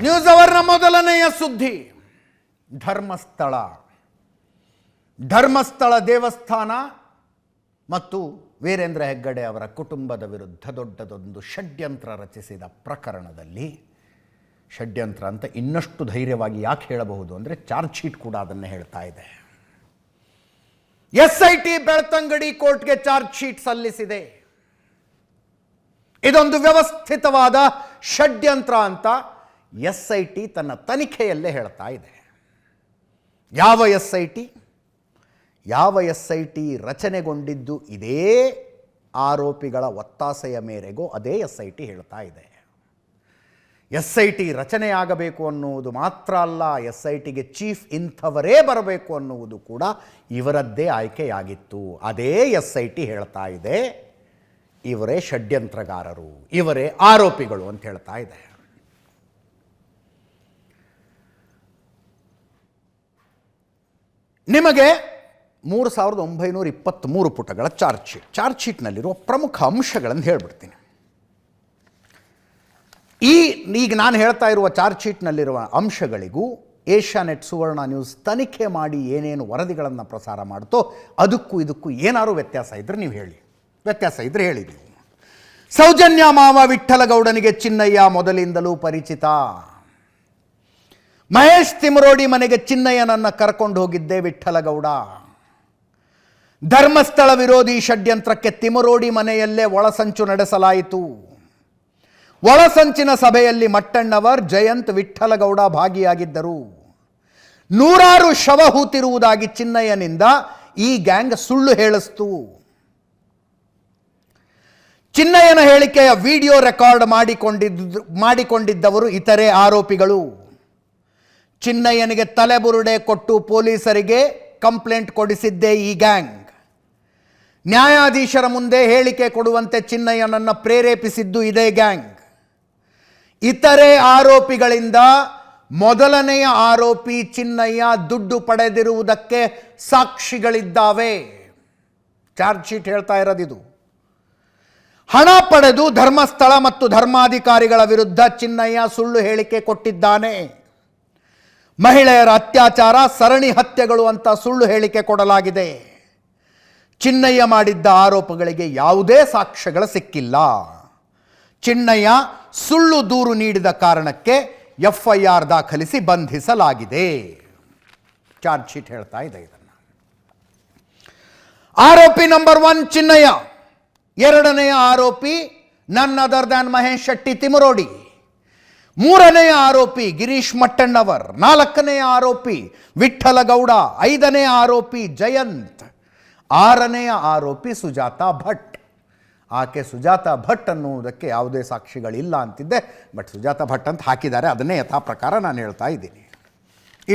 News ಅವರ್ನ ಮೊದಲನೆಯ ಸುದ್ದಿ ಧರ್ಮಸ್ಥಳ ದೇವಸ್ಥಾನ ಮತ್ತು ವೀರೇಂದ್ರ ಹೆಗ್ಗಡೆ ಅವರ ಕುಟುಂಬದ ವಿರುದ್ಧ ದೊಡ್ಡದೊಂದು ಷಡ್ಯಂತ್ರ ರಚಿಸಿದ ಪ್ರಕರಣದಲ್ಲಿ ಷಡ್ಯಂತ್ರ ಅಂತ ಇನ್ನಷ್ಟು ಧೈರ್ಯವಾಗಿ ಯಾಕೆ ಹೇಳಬಹುದು ಅಂದರೆ ಚಾರ್ಜ್ ಶೀಟ್ ಕೂಡ ಅದನ್ನೇ ಹೇಳ್ತಾ ಇದೆ. SIT ಬೆಳ್ತಂಗಡಿ ಕೋರ್ಟ್ಗೆ ಚಾರ್ಜ್ ಶೀಟ್ ಸಲ್ಲಿಸಿದೆ. ಇದೊಂದು ವ್ಯವಸ್ಥಿತವಾದ ಷಡ್ಯಂತ್ರ ಅಂತ SIT ತನ್ನ ತನಿಖೆಯಲ್ಲೇ ಹೇಳ್ತಾ ಇದೆ. ಯಾವ SIT ರಚನೆಗೊಂಡಿದ್ದು ಇದೇ ಆರೋಪಿಗಳ ಒತ್ತಾಸೆಯ ಮೇರೆಗೂ ಅದೇ SIT ಹೇಳ್ತಾ ಇದೆ. SIT ರಚನೆಯಾಗಬೇಕು ಅನ್ನುವುದು ಮಾತ್ರ ಅಲ್ಲ, SITಗೆ ಚೀಫ್ ಇಂಥವರೇ ಬರಬೇಕು ಅನ್ನುವುದು ಕೂಡ ಇವರದ್ದೇ ಆಯ್ಕೆಯಾಗಿತ್ತು. ಅದೇ SIT ಹೇಳ್ತಾ ಇದೆ ಇವರೇ ಷಡ್ಯಂತ್ರಗಾರರು, ಇವರೇ ಆರೋಪಿಗಳು ಅಂತ ಹೇಳ್ತಾ ಇದೆ. ನಿಮಗೆ 3923 ಪುಟಗಳ ಚಾರ್ಜ್ ಶೀಟ್ನಲ್ಲಿರುವ ಪ್ರಮುಖ ಅಂಶಗಳನ್ನು ಹೇಳ್ಬಿಡ್ತೀನಿ. ಈಗ ನಾನು ಹೇಳ್ತಾ ಇರುವ ಚಾರ್ಜ್ ಶೀಟ್ನಲ್ಲಿರುವ ಅಂಶಗಳಿಗೂ ಏಷ್ಯಾನೆಟ್ ಸುವರ್ಣ ನ್ಯೂಸ್ ತನಿಖೆ ಮಾಡಿ ಏನೇನು ವರದಿಗಳನ್ನು ಪ್ರಸಾರ ಮಾಡ್ತೋ ಅದಕ್ಕೂ ಇದಕ್ಕೂ ಏನಾದರೂ ವ್ಯತ್ಯಾಸ ಇದ್ದರೆ ನೀವು ಹೇಳಿ. ವ್ಯತ್ಯಾಸ ಇದ್ದರೆ ಹೇಳಿ ನೀವು. ಸೌಜನ್ಯ ಮಾವ ವಿಠ್ಠಲಗೌಡನಿಗೆ ಚಿನ್ನಯ್ಯ ಮೊದಲಿಂದಲೂ ಪರಿಚಿತ. ಮಹೇಶ್ ತಿಮರೋಡಿ ಮನೆಗೆ ಚಿನ್ನಯ್ಯನನ್ನು ಕರ್ಕೊಂಡು ಹೋಗಿದ್ದೆ ವಿಠ್ಠಲಗೌಡ. ಧರ್ಮಸ್ಥಳ ವಿರೋಧಿ ಷಡ್ಯಂತ್ರಕ್ಕೆ ತಿಮರೋಡಿ ಮನೆಯಲ್ಲೇ ಒಳಸಂಚು ನಡೆಸಲಾಯಿತು. ಒಳಸಂಚಿನ ಸಭೆಯಲ್ಲಿ ಮಟ್ಟಣ್ಣವರ್, ಜಯಂತ್, ವಿಠ್ಠಲಗೌಡ ಭಾಗಿಯಾಗಿದ್ದರು. ನೂರಾರು ಶವ ಹೂತಿರುವುದಾಗಿ ಚಿನ್ನಯ್ಯನಿಂದ ಈ ಗ್ಯಾಂಗ್ ಸುಳ್ಳು ಹೇಳಿಸ್ತು. ಚಿನ್ನಯ್ಯನ ಹೇಳಿಕೆಯ ವಿಡಿಯೋ ರೆಕಾರ್ಡ್ ಮಾಡಿಕೊಂಡಿದ್ದವರು ಇತರೆ ಆರೋಪಿಗಳು. ಚಿನ್ನಯ್ಯನಿಗೆ ತಲೆಬುರುಡೆ ಕೊಟ್ಟು ಪೊಲೀಸರಿಗೆ ಕಂಪ್ಲೇಂಟ್ ಕೊಡಿಸಿದ್ದೇ ಈ ಗ್ಯಾಂಗ್. ನ್ಯಾಯಾಧೀಶರ ಮುಂದೆ ಹೇಳಿಕೆ ಕೊಡುವಂತೆ ಚಿನ್ನಯ್ಯನನ್ನು ಪ್ರೇರೇಪಿಸಿದ್ದು ಇದೇ ಗ್ಯಾಂಗ್. ಇತರೆ ಆರೋಪಿಗಳಿಂದ ಮೊದಲನೆಯ ಆರೋಪಿ ಚಿನ್ನಯ್ಯ ದುಡ್ಡು ಪಡೆದಿರುವುದಕ್ಕೆ ಸಾಕ್ಷಿಗಳಿದ್ದಾವೆ. ಚಾರ್ಜ್ ಶೀಟ್ ಹೇಳ್ತಾ ಇರೋದಿದು. ಹಣ ಪಡೆದು ಧರ್ಮಸ್ಥಳ ಮತ್ತು ಧರ್ಮಾಧಿಕಾರಿಗಳ ವಿರುದ್ಧ ಚಿನ್ನಯ್ಯ ಸುಳ್ಳು ಹೇಳಿಕೆ ಕೊಟ್ಟಿದ್ದಾನೆ. ಮಹಿಳೆಯರ ಅತ್ಯಾಚಾರ, ಸರಣಿ ಹತ್ಯೆಗಳು ಅಂತ ಸುಳ್ಳು ಹೇಳಿಕೆ ಕೊಡಲಾಗಿದೆ. ಚಿನ್ನಯ್ಯ ಮಾಡಿದ್ದ ಆರೋಪಗಳಿಗೆ ಯಾವುದೇ ಸಾಕ್ಷ್ಯಗಳು ಸಿಕ್ಕಿಲ್ಲ. ಚಿನ್ನಯ್ಯ ಸುಳ್ಳು ದೂರು ನೀಡಿದ ಕಾರಣಕ್ಕೆ FIR ದಾಖಲಿಸಿ ಬಂಧಿಸಲಾಗಿದೆ. ಚಾರ್ಜ್ ಶೀಟ್ ಹೇಳ್ತಾ ಇದೆ ಇದನ್ನು. ಆರೋಪಿ ನಂಬರ್ 1 ಚಿನ್ನಯ್ಯ. ಎರಡನೆಯ ಆರೋಪಿ ನನ್ ಅದರ್ ದ್ಯಾನ್ ಮಹೇಶ್ ಶೆಟ್ಟಿ ತಿಮರೋಡಿ. ಮೂರನೆಯ ಆರೋಪಿ ಗಿರೀಶ್ ಮಟ್ಟಣ್ಣವರ್. ನಾಲ್ಕನೆಯ ಆರೋಪಿ ವಿಠ್ಠಲಗೌಡ. ಐದನೆಯ ಆರೋಪಿ ಜಯಂತ್. ಆರನೆಯ ಆರೋಪಿ ಸುಜಾತಾ ಭಟ್. ಆಕೆ ಸುಜಾತಾ ಭಟ್ ಅನ್ನುವುದಕ್ಕೆ ಯಾವುದೇ ಸಾಕ್ಷಿಗಳಿಲ್ಲ ಅಂತಿದ್ದೆ, ಬಟ್ ಸುಜಾತಾ ಭಟ್ ಅಂತ ಹಾಕಿದ್ದಾರೆ, ಅದನ್ನೇ ಯಥಾ ಪ್ರಕಾರ ನಾನು ಹೇಳ್ತಾ ಇದ್ದೀನಿ.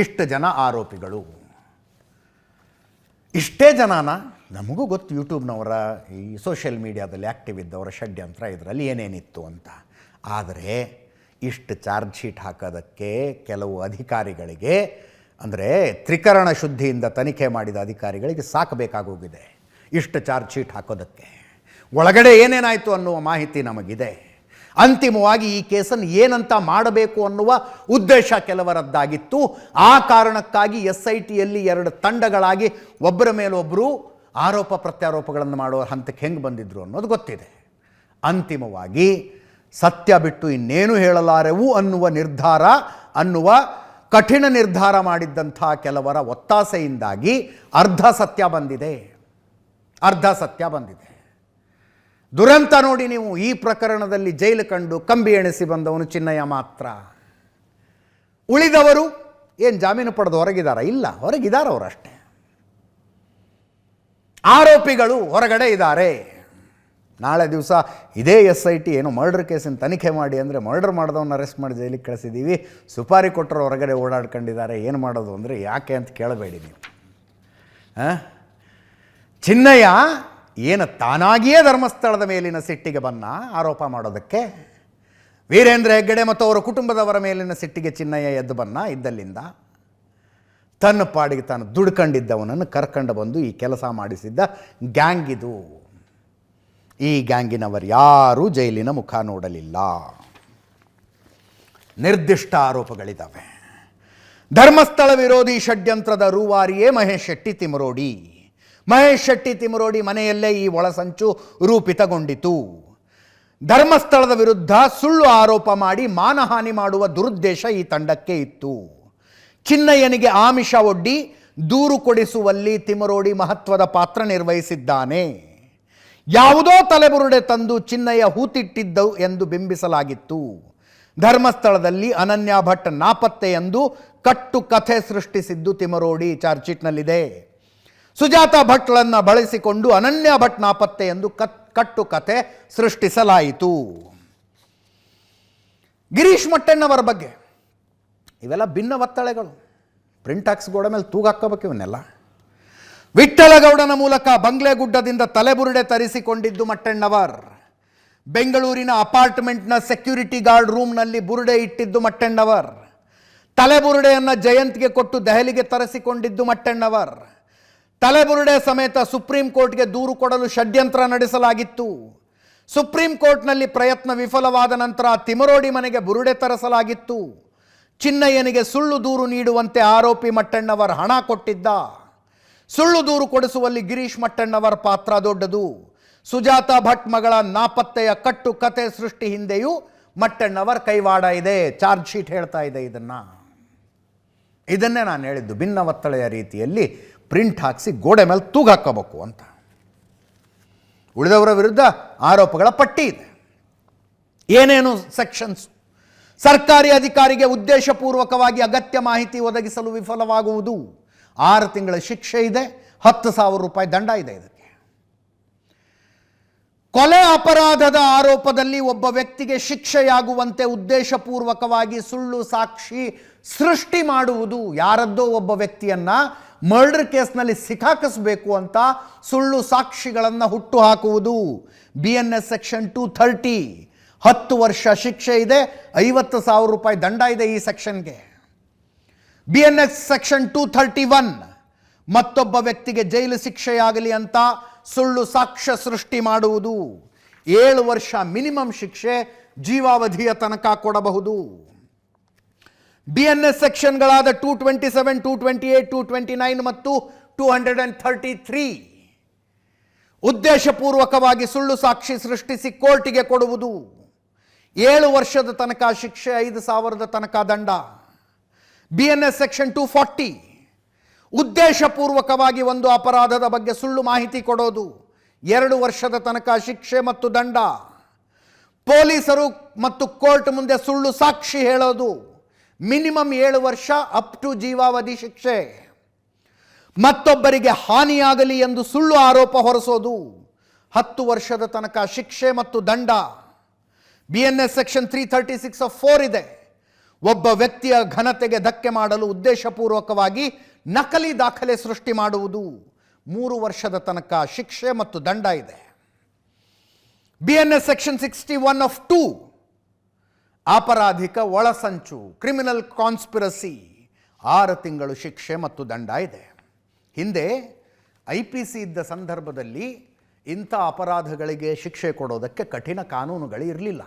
ಇಷ್ಟು ಜನ ಆರೋಪಿಗಳು. ಇಷ್ಟೇ ಜನನ ನಮಗೂ ಗೊತ್ತು, ಯೂಟ್ಯೂಬ್ನವರ ಈ ಸೋಷಿಯಲ್ ಮೀಡಿಯಾದಲ್ಲಿ ಆ್ಯಕ್ಟಿವ್ ಇದ್ದವರ ಷಡ್ಯಂತ್ರ ಇದರಲ್ಲಿ ಏನೇನಿತ್ತು ಅಂತ. ಆದರೆ ಇಷ್ಟು ಚಾರ್ಜ್ ಶೀಟ್ ಹಾಕೋದಕ್ಕೆ ಕೆಲವು ಅಧಿಕಾರಿಗಳಿಗೆ, ಅಂದರೆ ತ್ರಿಕರಣ ಶುದ್ಧಿಯಿಂದ ತನಿಖೆ ಮಾಡಿದ ಅಧಿಕಾರಿಗಳಿಗೆ ಸಾಕಬೇಕಾಗೋಗಿದೆ ಇಷ್ಟು ಚಾರ್ಜ್ ಶೀಟ್ ಹಾಕೋದಕ್ಕೆ. ಒಳಗಡೆ ಏನೇನಾಯಿತು ಅನ್ನುವ ಮಾಹಿತಿ ನಮಗಿದೆ. ಅಂತಿಮವಾಗಿ ಈ ಕೇಸನ್ನು ಏನಂತ ಮಾಡಬೇಕು ಅನ್ನುವ ಉದ್ದೇಶ ಕೆಲವರದ್ದಾಗಿತ್ತು. ಆ ಕಾರಣಕ್ಕಾಗಿ SITಯಲ್ಲಿ 2 ತಂಡಗಳಾಗಿ ಒಬ್ಬರ ಮೇಲೊಬ್ಬರು ಆರೋಪ ಪ್ರತ್ಯಾರೋಪಗಳನ್ನು ಮಾಡುವ ಹಂತಕ್ಕೆ ಹೆಂಗೆ ಬಂದಿದ್ರು ಅನ್ನೋದು ಗೊತ್ತಿದೆ. ಅಂತಿಮವಾಗಿ ಸತ್ಯ ಬಿಟ್ಟು ಇನ್ನೇನು ಹೇಳಲಾರೆವು ಅನ್ನುವ ಕಠಿಣ ನಿರ್ಧಾರ ಮಾಡಿದ್ದಂಥ ಕೆಲವರ ಒತ್ತಾಸೆಯಿಂದಾಗಿ ಅರ್ಧ ಸತ್ಯ ಬಂದಿದೆ. ದುರಂತ ನೋಡಿ ನೀವು. ಈ ಪ್ರಕರಣದಲ್ಲಿ ಜೈಲು ಕಂಡು ಕಂಬಿ ಎಣಿಸಿ ಬಂದವನು ಚಿನ್ನಯ್ಯ ಮಾತ್ರ. ಉಳಿದವರು ಏನು ಜಾಮೀನು ಪಡೆದು ಹೊರಗಿದಾರ? ಇಲ್ಲ, ಹೊರಗಿದ್ದಾರೆ ಅವರಷ್ಟೇ. ಆರೋಪಿಗಳು ಹೊರಗಡೆ ಇದ್ದಾರೆ. ನಾಳೆ ದಿವಸ ಇದೇ SIT ಏನು ಮರ್ಡರ್ ಕೇಸಿನ ತನಿಖೆ ಮಾಡಿ ಅಂದರೆ ಮರ್ಡರ್ ಮಾಡಿದವನ್ನ ಅರೆಸ್ಟ್ ಮಾಡಿ ಜೈಲಿಗೆ ಕಳಿಸಿದ್ದೀವಿ, ಸುಪಾರಿ ಕೊಟ್ಟರು ಹೊರಗಡೆ ಓಡಾಡ್ಕೊಂಡಿದ್ದಾರೆ, ಏನು ಮಾಡೋದು ಅಂದರೆ ಯಾಕೆ ಅಂತ ಕೇಳಬೇಡಿ ನೀವು. ಚಿನ್ನಯ್ಯ ಏನು ತಾನಾಗಿಯೇ ಧರ್ಮಸ್ಥಳದ ಮೇಲಿನ ಸಿಟ್ಟಿಗೆ ಬನ್ನ ಆರೋಪ ಮಾಡೋದಕ್ಕೆ? ವೀರೇಂದ್ರ ಹೆಗ್ಗಡೆ ಮತ್ತು ಅವರ ಕುಟುಂಬದವರ ಮೇಲಿನ ಸಿಟ್ಟಿಗೆ ಚಿನ್ನಯ್ಯ ಎದ್ದು ಬನ್ನ ಇದ್ದಲ್ಲಿಂದ ತನ್ನ ಪಾಡಿಗೆ ತಾನು ದುಡ್ಕೊಂಡಿದ್ದವನನ್ನು ಕರ್ಕೊಂಡು ಬಂದು ಈ ಕೆಲಸ ಮಾಡಿಸಿದ್ದ ಗ್ಯಾಂಗ್ ಇದು. ಈ ಗ್ಯಾಂಗಿನವರು ಯಾರೂ ಜೈಲಿನ ಮುಖ ನೋಡಲಿಲ್ಲ. ನಿರ್ದಿಷ್ಟ ಆರೋಪಗಳಿದ್ದಾವೆ. ಧರ್ಮಸ್ಥಳ ವಿರೋಧಿ ಷಡ್ಯಂತ್ರದ ರೂವಾರಿಯೇ ಮಹೇಶ್ ಶೆಟ್ಟಿ ತಿಮರೋಡಿ. ಮಹೇಶ್ ಶೆಟ್ಟಿ ತಿಮರೋಡಿ ಮನೆಯಲ್ಲೇ ಈ ಒಳಸಂಚು ರೂಪಿತಗೊಂಡಿತು. ಧರ್ಮಸ್ಥಳದ ವಿರುದ್ಧ ಸುಳ್ಳು ಆರೋಪ ಮಾಡಿ ಮಾನಹಾನಿ ಮಾಡುವ ದುರುದ್ದೇಶ ಈ ತಂಡಕ್ಕೆ ಇತ್ತು. ಚಿನ್ನಯ್ಯನಿಗೆ ಆಮಿಷ ಒಡ್ಡಿ ದೂರು ಕೊಡಿಸುವಲ್ಲಿ ತಿಮರೋಡಿ ಮಹತ್ವದ ಪಾತ್ರ ನಿರ್ವಹಿಸಿದ್ದಾನೆ. ಯಾವುದೋ ತಲೆಬುರುಡೆ ತಂದು ಚಿನ್ನಯ್ಯ ಹೂತಿಟ್ಟಿದ್ದು ಎಂದು ಬಿಂಬಿಸಲಾಗಿತ್ತು. ಧರ್ಮಸ್ಥಳದಲ್ಲಿ ಅನನ್ಯ ಭಟ್ ನಾಪತ್ತೆ ಎಂದು ಕಟ್ಟು ಕಥೆ ಸೃಷ್ಟಿಸಿದ್ದು ತಿಮರೋಡಿ ಚಾರ್ಜ್ ಶೀಟ್ನಲ್ಲಿದೆ. ಸುಜಾತ ಭಟ್ಗಳನ್ನು ಬಳಸಿಕೊಂಡು ಅನನ್ಯ ಭಟ್ ನಾಪತ್ತೆ ಎಂದು ಕಟ್ಟು ಕಥೆ ಸೃಷ್ಟಿಸಲಾಯಿತು. ಗಿರೀಶ್ ಮಟ್ಟಣ್ಣವರ ಬಗ್ಗೆ ಇವೆಲ್ಲ ಭಿನ್ನ ಒತ್ತಳೆಗಳು. ಪ್ರಿಂಟ್ ಹಾಕ್ಸ್ ಗೋಡೆ ಮೇಲೆ ತೂಗಾಕಬೇಕು ಇವನ್ನೆಲ್ಲ. ವಿಠ್ಠಲಗೌಡನ ಮೂಲಕ ಬಂಗ್ಲೆಗುಡ್ಡದಿಂದ ತಲೆಬುರುಡೆ ತರಿಸಿಕೊಂಡಿದ್ದು ಮಟ್ಟಣ್ಣವರ್. ಬೆಂಗಳೂರಿನ ಅಪಾರ್ಟ್ಮೆಂಟ್ನ ಸೆಕ್ಯೂರಿಟಿ ಗಾರ್ಡ್ ರೂಮ್ನಲ್ಲಿ ಬುರುಡೆ ಇಟ್ಟಿದ್ದು ಮಟ್ಟಣ್ಣವರ್. ತಲೆಬುರುಡೆಯನ್ನು ಜಯಂತ್ಗೆ ಕೊಟ್ಟು ದೆಹಲಿಗೆ ತರಿಸಿಕೊಂಡಿದ್ದು ಮಟ್ಟಣ್ಣವರ್. ತಲೆಬುರುಡೆ ಸಮೇತ ಸುಪ್ರೀಂ ಕೋರ್ಟ್ಗೆ ದೂರು ಕೊಡಲು ಷಡ್ಯಂತ್ರ ನಡೆಸಲಾಗಿತ್ತು. ಸುಪ್ರೀಂ ಕೋರ್ಟ್ನಲ್ಲಿ ಪ್ರಯತ್ನ ವಿಫಲವಾದ ನಂತರ ತಿಮರೋಡಿ ಮನೆಗೆ ಬುರುಡೆ ತರಿಸಲಾಗಿತ್ತು. ಚಿನ್ನಯ್ಯನಿಗೆ ಸುಳ್ಳು ದೂರು ನೀಡುವಂತೆ ಆರೋಪಿ ಮಟ್ಟಣ್ಣವರ್ ಹಣ ಕೊಟ್ಟಿದ್ದ. ಸುಳ್ಳು ದೂರು ಕೊಡಿಸುವಲ್ಲಿ ಗಿರೀಶ್ ಮಟ್ಟಣ್ಣವರ್ ಪಾತ್ರ ದೊಡ್ಡದು. ಸುಜಾತ ಭಟ್ ಮಗಳ ನಾಪತ್ತೆಯ ಕಟ್ಟು ಕತೆ ಸೃಷ್ಟಿ ಹಿಂದೆಯೂ ಮಟ್ಟಣ್ಣವರ್ ಕೈವಾಡ ಇದೆ. ಚಾರ್ಜ್ ಶೀಟ್ ಹೇಳ್ತಾ ಇದೆ ಇದನ್ನೇ ನಾನು ಹೇಳಿದ್ದು, ಭಿನ್ನ ಒತ್ತಳೆಯ ರೀತಿಯಲ್ಲಿ ಪ್ರಿಂಟ್ ಹಾಕಿಸಿ ಗೋಡೆ ಮೇಲೆ ತೂಗಾಕಬೇಕು ಅಂತ. ಉಳಿದವರ ವಿರುದ್ಧ ಆರೋಪಗಳ ಪಟ್ಟಿ ಇದೆ. ಏನೇನು ಸೆಕ್ಷನ್ಸ್? ಸರ್ಕಾರಿ ಅಧಿಕಾರಿಗೆ ಉದ್ದೇಶಪೂರ್ವಕವಾಗಿ ಅಗತ್ಯ ಮಾಹಿತಿ ಒದಗಿಸಲು ವಿಫಲವಾಗುವುದು 6 ತಿಂಗಳ ಶಿಕ್ಷೆ ಇದೆ, 10,000 ರೂಪಾಯಿ ದಂಡ ಇದೆ. ಇದಕ್ಕೆ ಕೊಲೆ ಅಪರಾಧದ ಆರೋಪದಲ್ಲಿ ಒಬ್ಬ ವ್ಯಕ್ತಿಗೆ ಶಿಕ್ಷೆಯಾಗುವಂತೆ ಉದ್ದೇಶಪೂರ್ವಕವಾಗಿ ಸುಳ್ಳು ಸಾಕ್ಷಿ ಸೃಷ್ಟಿ ಮಾಡುವುದು. ಯಾರದ್ದೋ ಒಬ್ಬ ವ್ಯಕ್ತಿಯನ್ನ ಮರ್ಡರ್ ಕೇಸ್ನಲ್ಲಿ ಸಿಕ್ಕಾಕಿಸಬೇಕು ಅಂತ ಸುಳ್ಳು ಸಾಕ್ಷಿಗಳನ್ನು ಹುಟ್ಟು ಹಾಕುವುದು. BNS ಸೆಕ್ಷನ್ 230, 10 ವರ್ಷ ಶಿಕ್ಷೆ ಇದೆ, 50,000 ರೂಪಾಯಿ ದಂಡ ಇದೆ ಈ ಸೆಕ್ಷನ್ಗೆ. BNS ಸೆಕ್ಷನ್ 231, ಮತ್ತೊಬ್ಬ ವ್ಯಕ್ತಿಗೆ ಜೈಲು ಶಿಕ್ಷೆಯಾಗಲಿ ಅಂತ ಸುಳ್ಳು ಸಾಕ್ಷ್ಯ ಸೃಷ್ಟಿ ಮಾಡುವುದು. 7 ವರ್ಷ ಮಿನಿಮಮ್ ಶಿಕ್ಷೆ, ಜೀವಾವಧಿಯ ತನಕ ಕೊಡಬಹುದು. BNS ಸೆಕ್ಷನ್ಗಳಾದ 227, 228, 229 ಮತ್ತು 233 ಉದ್ದೇಶಪೂರ್ವಕವಾಗಿ ಸುಳ್ಳು ಸಾಕ್ಷಿ ಸೃಷ್ಟಿಸಿ ಕೋರ್ಟಿಗೆ ಕೊಡುವುದು. 7 ವರ್ಷದ ತನಕ ಶಿಕ್ಷೆ, 5,000 ತನಕ ದಂಡ. BNS ಸೆಕ್ಷನ್ 240 ಉದ್ದೇಶಪೂರ್ವಕವಾಗಿ ಒಂದು ಅಪರಾಧದ ಬಗ್ಗೆ ಸುಳ್ಳು ಮಾಹಿತಿ ಕೊಡೋದು. 2 ವರ್ಷದ ತನಕ ಶಿಕ್ಷೆ ಮತ್ತು ದಂಡ. ಪೊಲೀಸರು ಮತ್ತು ಕೋರ್ಟ್ ಮುಂದೆ ಸುಳ್ಳು ಸಾಕ್ಷಿ ಹೇಳೋದು. ಮಿನಿಮಮ್ 7 ವರ್ಷ ಅಪ್ ಟು ಜೀವಾವಧಿ ಶಿಕ್ಷೆ. ಮತ್ತೊಬ್ಬರಿಗೆ ಹಾನಿಯಾಗಲಿ ಎಂದು ಸುಳ್ಳು ಆರೋಪ ಹೊರಿಸೋದು. 10 ವರ್ಷದ ತನಕ ಶಿಕ್ಷೆ ಮತ್ತು ದಂಡ. BNS ಸೆಕ್ಷನ್ 336(4) ಇದೆ. ಒಬ್ಬ ವ್ಯಕ್ತಿಯ ಘನತೆಗೆ ಧಕ್ಕೆ ಮಾಡಲು ಉದ್ದೇಶಪೂರ್ವಕವಾಗಿ ನಕಲಿ ದಾಖಲೆ ಸೃಷ್ಟಿ ಮಾಡುವುದು. 3 ವರ್ಷದ ತನಕ ಶಿಕ್ಷೆ ಮತ್ತು ದಂಡ ಇದೆ. BNS ಸೆಕ್ಷನ್ 61(2) ಅಪರಾಧಿಕ ಒಳಸಂಚು, ಕ್ರಿಮಿನಲ್ ಕಾನ್ಸ್ಪಿರಸಿ, 6 ತಿಂಗಳು ಶಿಕ್ಷೆ ಮತ್ತು ದಂಡ ಇದೆ. ಹಿಂದೆ IPC ಇದ್ದ ಸಂದರ್ಭದಲ್ಲಿ ಇಂಥ ಅಪರಾಧಗಳಿಗೆ ಶಿಕ್ಷೆ ಕೊಡೋದಕ್ಕೆ ಕಠಿಣ ಕಾನೂನುಗಳು ಇರಲಿಲ್ಲ.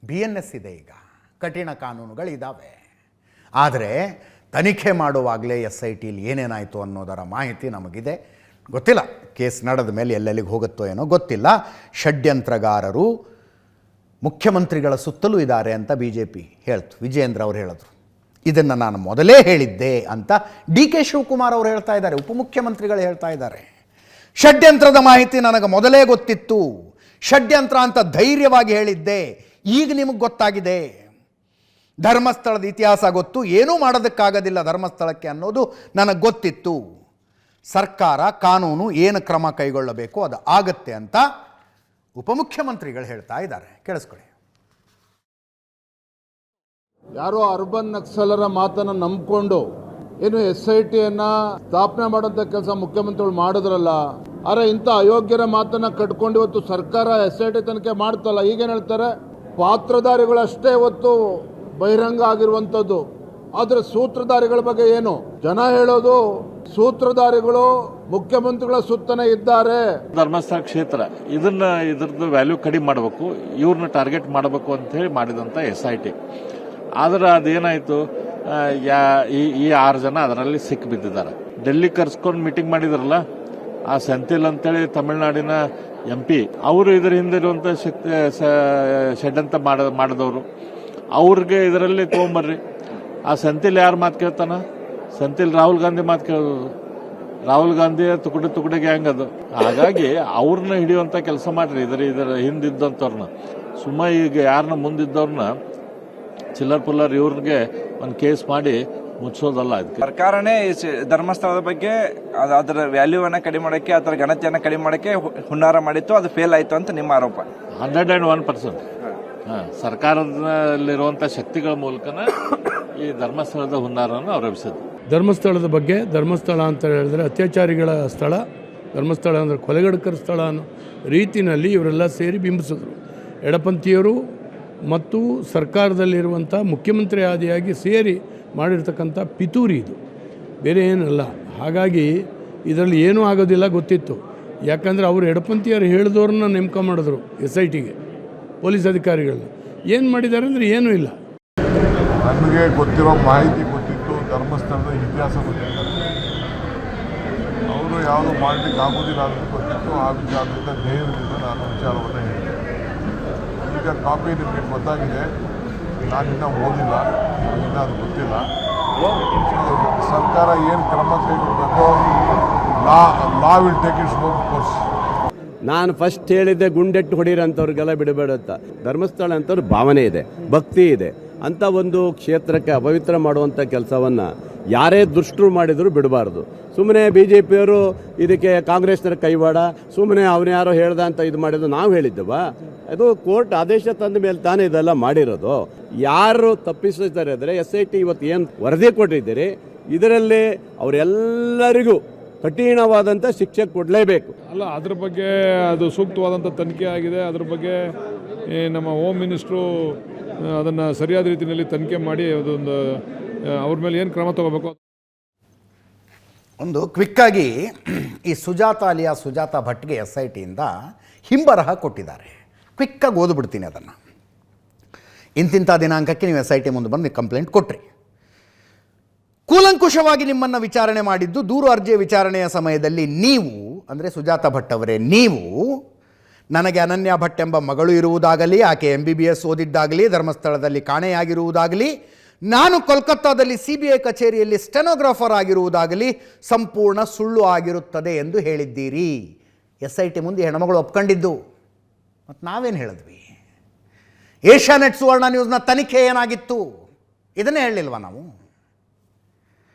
BNS ಇದೆ, ಈಗ ಕಠಿಣ ಕಾನೂನುಗಳಿದ್ದಾವೆ. ಆದರೆ ತನಿಖೆ ಮಾಡುವಾಗಲೇ SITಲಿ ಏನೇನಾಯಿತು ಅನ್ನೋದರ ಮಾಹಿತಿ ನಮಗಿದೆ. ಗೊತ್ತಿಲ್ಲ, ಕೇಸ್ ನಡೆದ ಮೇಲೆ ಎಲ್ಲೆಲ್ಲಿಗೆ ಹೋಗುತ್ತೋ ಏನೋ ಗೊತ್ತಿಲ್ಲ. ಷಡ್ಯಂತ್ರಗಾರರು ಮುಖ್ಯಮಂತ್ರಿಗಳ ಸುತ್ತಲೂ ಇದ್ದಾರೆ ಅಂತ BJP ಹೇಳ್ತು. ವಿಜಯೇಂದ್ರ ಅವರು ಹೇಳಿದ್ರು. ಇದನ್ನು ನಾನು ಮೊದಲೇ ಹೇಳಿದ್ದೆ ಅಂತ DK ಶಿವಕುಮಾರ್ ಅವರು ಹೇಳ್ತಾ ಇದ್ದಾರೆ. ಉಪಮುಖ್ಯಮಂತ್ರಿಗಳು ಹೇಳ್ತಾ ಇದ್ದಾರೆ. ಷಡ್ಯಂತ್ರದ ಮಾಹಿತಿ ನನಗೆ ಮೊದಲೇ ಗೊತ್ತಿತ್ತು, ಷಡ್ಯಂತ್ರ ಅಂತ ಧೈರ್ಯವಾಗಿ ಹೇಳಿದ್ದೆ. ಈಗ ನಿಮಗೆ ಗೊತ್ತಾಗಿದೆ. ಧರ್ಮಸ್ಥಳದ ಇತಿಹಾಸ ಗೊತ್ತು, ಏನೂ ಮಾಡೋದಕ್ಕಾಗೋದಿಲ್ಲ ಧರ್ಮಸ್ಥಳಕ್ಕೆ ಅನ್ನೋದು ನನಗೆ ಗೊತ್ತಿತ್ತು. ಸರ್ಕಾರ ಕಾನೂನು ಏನು ಕ್ರಮ ಕೈಗೊಳ್ಳಬೇಕು ಅದು ಆಗತ್ತೆ ಅಂತ ಉಪಮುಖ್ಯಮಂತ್ರಿಗಳು ಹೇಳ್ತಾ ಇದ್ದಾರೆ. ಕೇಳಿಸ್ಕೊಳ್ಳಿ. ಯಾರೋ ಅರ್ಬನ್ ನಕ್ಸಲರ ಮಾತನ್ನು ನಂಬಿಕೊಂಡು ಏನು SITಯನ್ನ ಸ್ಥಾಪನೆ ಮಾಡುವಂತ ಕೆಲಸ ಮುಖ್ಯಮಂತ್ರಿಗಳು ಮಾಡಿದ್ರಲ್ಲ. ಆದರೆ ಇಂಥ ಅಯೋಗ್ಯರ ಮಾತನ್ನ ಕಟ್ಕೊಂಡು ಇವತ್ತು ಸರ್ಕಾರ SIT ತನಿಖೆ ಮಾಡ್ತಲ್ಲ. ಈಗೇನು ಹೇಳ್ತಾರೆ, ಪಾತ್ರಧಾರಿಗಳಷ್ಟೇ ಇವತ್ತು ಬಹಿರಂಗ ಆಗಿರುವಂಥದ್ದು. ಆದರೆ ಸೂತ್ರಧಾರಿಗಳ ಬಗ್ಗೆ ಏನು? ಜನ ಹೇಳೋದು ಸೂತ್ರಧಾರಿಗಳು ಮುಖ್ಯಮಂತ್ರಿಗಳ ಸುತ್ತನೇ ಇದ್ದಾರೆ. ಧರ್ಮಸ್ಥಳ ಕ್ಷೇತ್ರ ಇದ್ರದ್ದು ವ್ಯಾಲ್ಯೂ ಕಡಿಮೆ ಮಾಡಬೇಕು, ಇವ್ರನ್ನ ಟಾರ್ಗೆಟ್ ಮಾಡಬೇಕು ಅಂತ ಹೇಳಿ ಮಾಡಿದಂತ SIT. ಆದ್ರೆ ಅದೇನಾಯಿತು, ಈ 6 ಜನ ಅದರಲ್ಲಿ ಸಿಕ್ಕಿಬಿದ್ದಿದ್ದಾರೆ. ಡೆಲ್ಲಿ ಕರ್ಸ್ಕೊಂಡು ಮೀಟಿಂಗ್ ಮಾಡಿದ್ರಲ್ಲ, ಆ ಸೆಂಥಿಲ್ ಅಂತೇಳಿ ತಮಿಳುನಾಡಿನ MP, ಅವರು ಇದರ ಹಿಂದೆ ಇರುವಂಥ ಷಡ್ಯಂತ್ರ ಮಾಡಿದವರು. ಅವ್ರಿಗೆ ಇದರಲ್ಲಿ ತೊಗೊಂಬರ್ರಿ. ಆ ಸೆಂಥಿಲ್ ಯಾರು ಮಾತು ಕೇಳ್ತಾನ? ಸೆಂಥಿಲ್ ರಾಹುಲ್ ಗಾಂಧಿ ಮಾತು ಕೇಳೋದು. ರಾಹುಲ್ ಗಾಂಧಿ ತುಕಡೆ ಗ್ಯಾಂಗ್ ಅದು. ಹಾಗಾಗಿ ಅವ್ರನ್ನ ಹಿಡಿಯುವಂಥ ಕೆಲಸ ಮಾಡ್ರಿ. ಇದರ ಹಿಂದಿದ್ದಂಥವ್ರನ್ನ ಸುಮ್ಮ ಈಗ ಯಾರನ್ನ ಮುಂದಿದ್ದವ್ರನ್ನ ಚಿಲ್ಲರ್ ಪುಲ್ಲರ್ ಇವ್ರಿಗೆ ಒಂದು ಕೇಸ್ ಮಾಡಿ ಮುಚ್ಚೋದಲ್ಲ. ಅದಕ್ಕೆ ಸರ್ಕಾರನೇ ಧರ್ಮಸ್ಥಳದ ಬಗ್ಗೆ ಅದರ ವ್ಯಾಲ್ಯೂವನ್ನು ಕಡಿಮೆ ಮಾಡೋಕ್ಕೆ, ಅದರ ಘನತೆಯನ್ನು ಕಡಿಮೆ ಮಾಡೋಕ್ಕೆ ಹುನ್ನಾರ ಮಾಡಿತ್ತು. ಅದು ಫೇಲ್ ಆಯಿತು ಅಂತ ನಿಮ್ಮ ಆರೋಪ. 101%. ಸರ್ಕಾರದಲ್ಲಿರುವಂಥ ಶಕ್ತಿಗಳ ಮೂಲಕನ ಈ ಧರ್ಮಸ್ಥಳದ ಹುನ್ನಾರವನ್ನು ಆರೋಪಿಸಿದ್ರು. ಧರ್ಮಸ್ಥಳದ ಬಗ್ಗೆ, ಧರ್ಮಸ್ಥಳ ಅಂತ ಹೇಳಿದ್ರೆ ಅತ್ಯಾಚಾರಿಗಳ ಸ್ಥಳ, ಧರ್ಮಸ್ಥಳ ಅಂದರೆ ಕೊಲೆಗಡಕರ ಸ್ಥಳ ಅನ್ನೋ ರೀತಿಯಲ್ಲಿ ಇವರೆಲ್ಲ ಸೇರಿ ಬಿಂಬಿಸಿದ್ರು. ಎಡಪಂಥೀಯರು ಮತ್ತು ಸರ್ಕಾರದಲ್ಲಿರುವಂಥ ಮುಖ್ಯಮಂತ್ರಿ ಆದಿಯಾಗಿ ಸೇರಿ ಮಾಡಿರ್ತಕ್ಕಂಥ ಪಿತೂರಿ ಇದು, ಬೇರೆ ಏನಲ್ಲ. ಹಾಗಾಗಿ ಇದರಲ್ಲಿ ಏನೂ ಆಗೋದಿಲ್ಲ ಗೊತ್ತಿತ್ತು. ಯಾಕಂದರೆ ಅವರು ಎಡಪಂಥೀಯರು ಹೇಳಿದವ್ರನ್ನ ನೇಮಕ ಮಾಡಿದ್ರು SITಗೆ, ಪೊಲೀಸ್ ಅಧಿಕಾರಿಗಳನ್ನ. ಏನು ಮಾಡಿದ್ದಾರೆ ಅಂದರೆ ಏನೂ ಇಲ್ಲ. ನನಗೆ ಗೊತ್ತಿರೋ ಮಾಹಿತಿ ಗೊತ್ತಿತ್ತು, ಧರ್ಮಸ್ಥಳದ ಇತಿಹಾಸ ಗೊತ್ತಿತ್ತು, ಅವರು ಯಾವುದು ಮಾಡಲಿಕ್ಕೆ ಆಗೋದಿಲ್ಲ ಅಂತ ಗೊತ್ತಿತ್ತು. ಆ ವಿಚಾರದಿಂದ ಧೈರ್ಯದಿಂದ ನಾನು ವಿಚಾರವನ್ನು ಹೇಳಿದೆ. ಈಗ ಕಾಪಿ ನಿಮಗೆ ಗೊತ್ತಾಗಿದೆ, ನಾನಿನ್ನ ಓದಿಲ್ಲ, ನನಗಿನ್ನ ಅದು ಗೊತ್ತಿಲ್ಲ. ಸರ್ಕಾರ ಏನು ಕ್ರಮ ಕೈಗೊಳ್ಳಬೇಕು, law will take its own course. ನಾನು ಫಸ್ಟ್ ಹೇಳಿದ್ದೆ ಗುಂಡೆಟ್ಟು ಹೊಡೀರಂಥವ್ರಿಗೆಲ್ಲ ಬಿಡಬೇಡ ಅಂತ. ಧರ್ಮಸ್ಥಳ ಅಂತವ್ರ ಭಾವನೆ ಇದೆ, ಭಕ್ತಿ ಇದೆ. ಅಂಥ ಒಂದು ಕ್ಷೇತ್ರಕ್ಕೆ ಅಪವಿತ್ರ ಮಾಡುವಂಥ ಕೆಲಸವನ್ನು ಯಾರೇ ದುಷ್ಟರು ಮಾಡಿದರೂ ಬಿಡಬಾರ್ದು. ಸುಮ್ಮನೆ BJPಯವರು ಇದಕ್ಕೆ ಕಾಂಗ್ರೆಸ್ನರ ಕೈವಾಡ, ಸುಮ್ಮನೆ ಅವನು ಯಾರೋ ಹೇಳ್ದ ಅಂತ ಇದು ಮಾಡಿದ್ದು ನಾವು ಹೇಳಿದ್ದವ? ಅದು ಕೋರ್ಟ್ ಆದೇಶ ತಂದ ಮೇಲೆ ತಾನೇ ಇದೆಲ್ಲ ಮಾಡಿರೋದು. ಯಾರು ತಪ್ಪಿಸ್ತಾರೆ ಅಂದರೆ SIT ಇವತ್ತು ಏನು ವರದಿ ಕೊಟ್ಟಿದ್ದೀರಿ, ಇದರಲ್ಲಿ ಅವರೆಲ್ಲರಿಗೂ ಕಠಿಣವಾದಂಥ ಶಿಕ್ಷೆ ಕೊಡಲೇಬೇಕು. ಅಲ್ಲ, ಅದ್ರ ಬಗ್ಗೆ ಅದು ಸೂಕ್ತವಾದಂಥ ತನಿಖೆ ಆಗಿದೆ. ಅದ್ರ ಬಗ್ಗೆ ನಮ್ಮ ಹೋಮ್ ಮಿನಿಸ್ಟ್ರು ಅದನ್ನು ಸರಿಯಾದ ರೀತಿಯಲ್ಲಿ ತನಿಖೆ ಮಾಡಿ ಅದೊಂದು ಅವ್ರ ಮೇಲೆ ಏನು ಕ್ರಮ ತಗೋಬೇಕು. ಒಂದು ಕ್ವಿಕ್ಕಾಗಿ ಈ ಸುಜಾತಾ ಭಟ್ಗೆ SITಯಿಂದ ಹಿಂಬರಹ ಕೊಟ್ಟಿದ್ದಾರೆ. ಕ್ವಿಕ್ಕಾಗಿ ಓದ್ಬಿಡ್ತೀನಿ ಅದನ್ನು. ಇಂತಿಂಥ ದಿನಾಂಕಕ್ಕೆ ನೀವು SIT ಮುಂದೆ ಬಂದು ಕಂಪ್ಲೇಂಟ್ ಕೊಟ್ರಿ. ಕೂಲಂಕುಷವಾಗಿ ನಿಮ್ಮನ್ನು ವಿಚಾರಣೆ ಮಾಡಿದ್ದು, ದೂರು ಅರ್ಜಿಯ ವಿಚಾರಣೆಯ ಸಮಯದಲ್ಲಿ ನೀವು ಅಂದರೆ ಸುಜಾತಾ ಭಟ್ ಅವರೇ, ನೀವು ನನಗೆ ಅನನ್ಯ ಭಟ್ ಎಂಬ ಮಗಳು ಇರುವುದಾಗಲಿ, ಆಕೆ MBBS ಓದಿದ್ದಾಗಲಿ, ಧರ್ಮಸ್ಥಳದಲ್ಲಿ ಕಾಣೆಯಾಗಿರುವುದಾಗಲಿ, ನಾನು ಕೋಲ್ಕತ್ತಾದಲ್ಲಿ CBI ಕಚೇರಿಯಲ್ಲಿ ಸ್ಟೆನೋಗ್ರಾಫರ್ ಆಗಿರುವುದಾಗಲಿ ಸಂಪೂರ್ಣ ಸುಳ್ಳು ಆಗಿರುತ್ತದೆ ಎಂದು ಹೇಳಿದ್ದೀರಿ. SIT ಮುಂದೆ ಹೆಣ್ಮಗಳು ಒಪ್ಕೊಂಡಿದ್ದು. ಮತ್ತು ನಾವೇನು ಹೇಳಿದ್ವಿ? ಏಷ್ಯಾನೆಟ್ ಸುವರ್ಣ ನ್ಯೂಸ್ನ ತನಿಖೆ ಏನಾಗಿತ್ತು ಇದನ್ನೇ ಹೇಳಲಿಲ್ವ ನಾವು?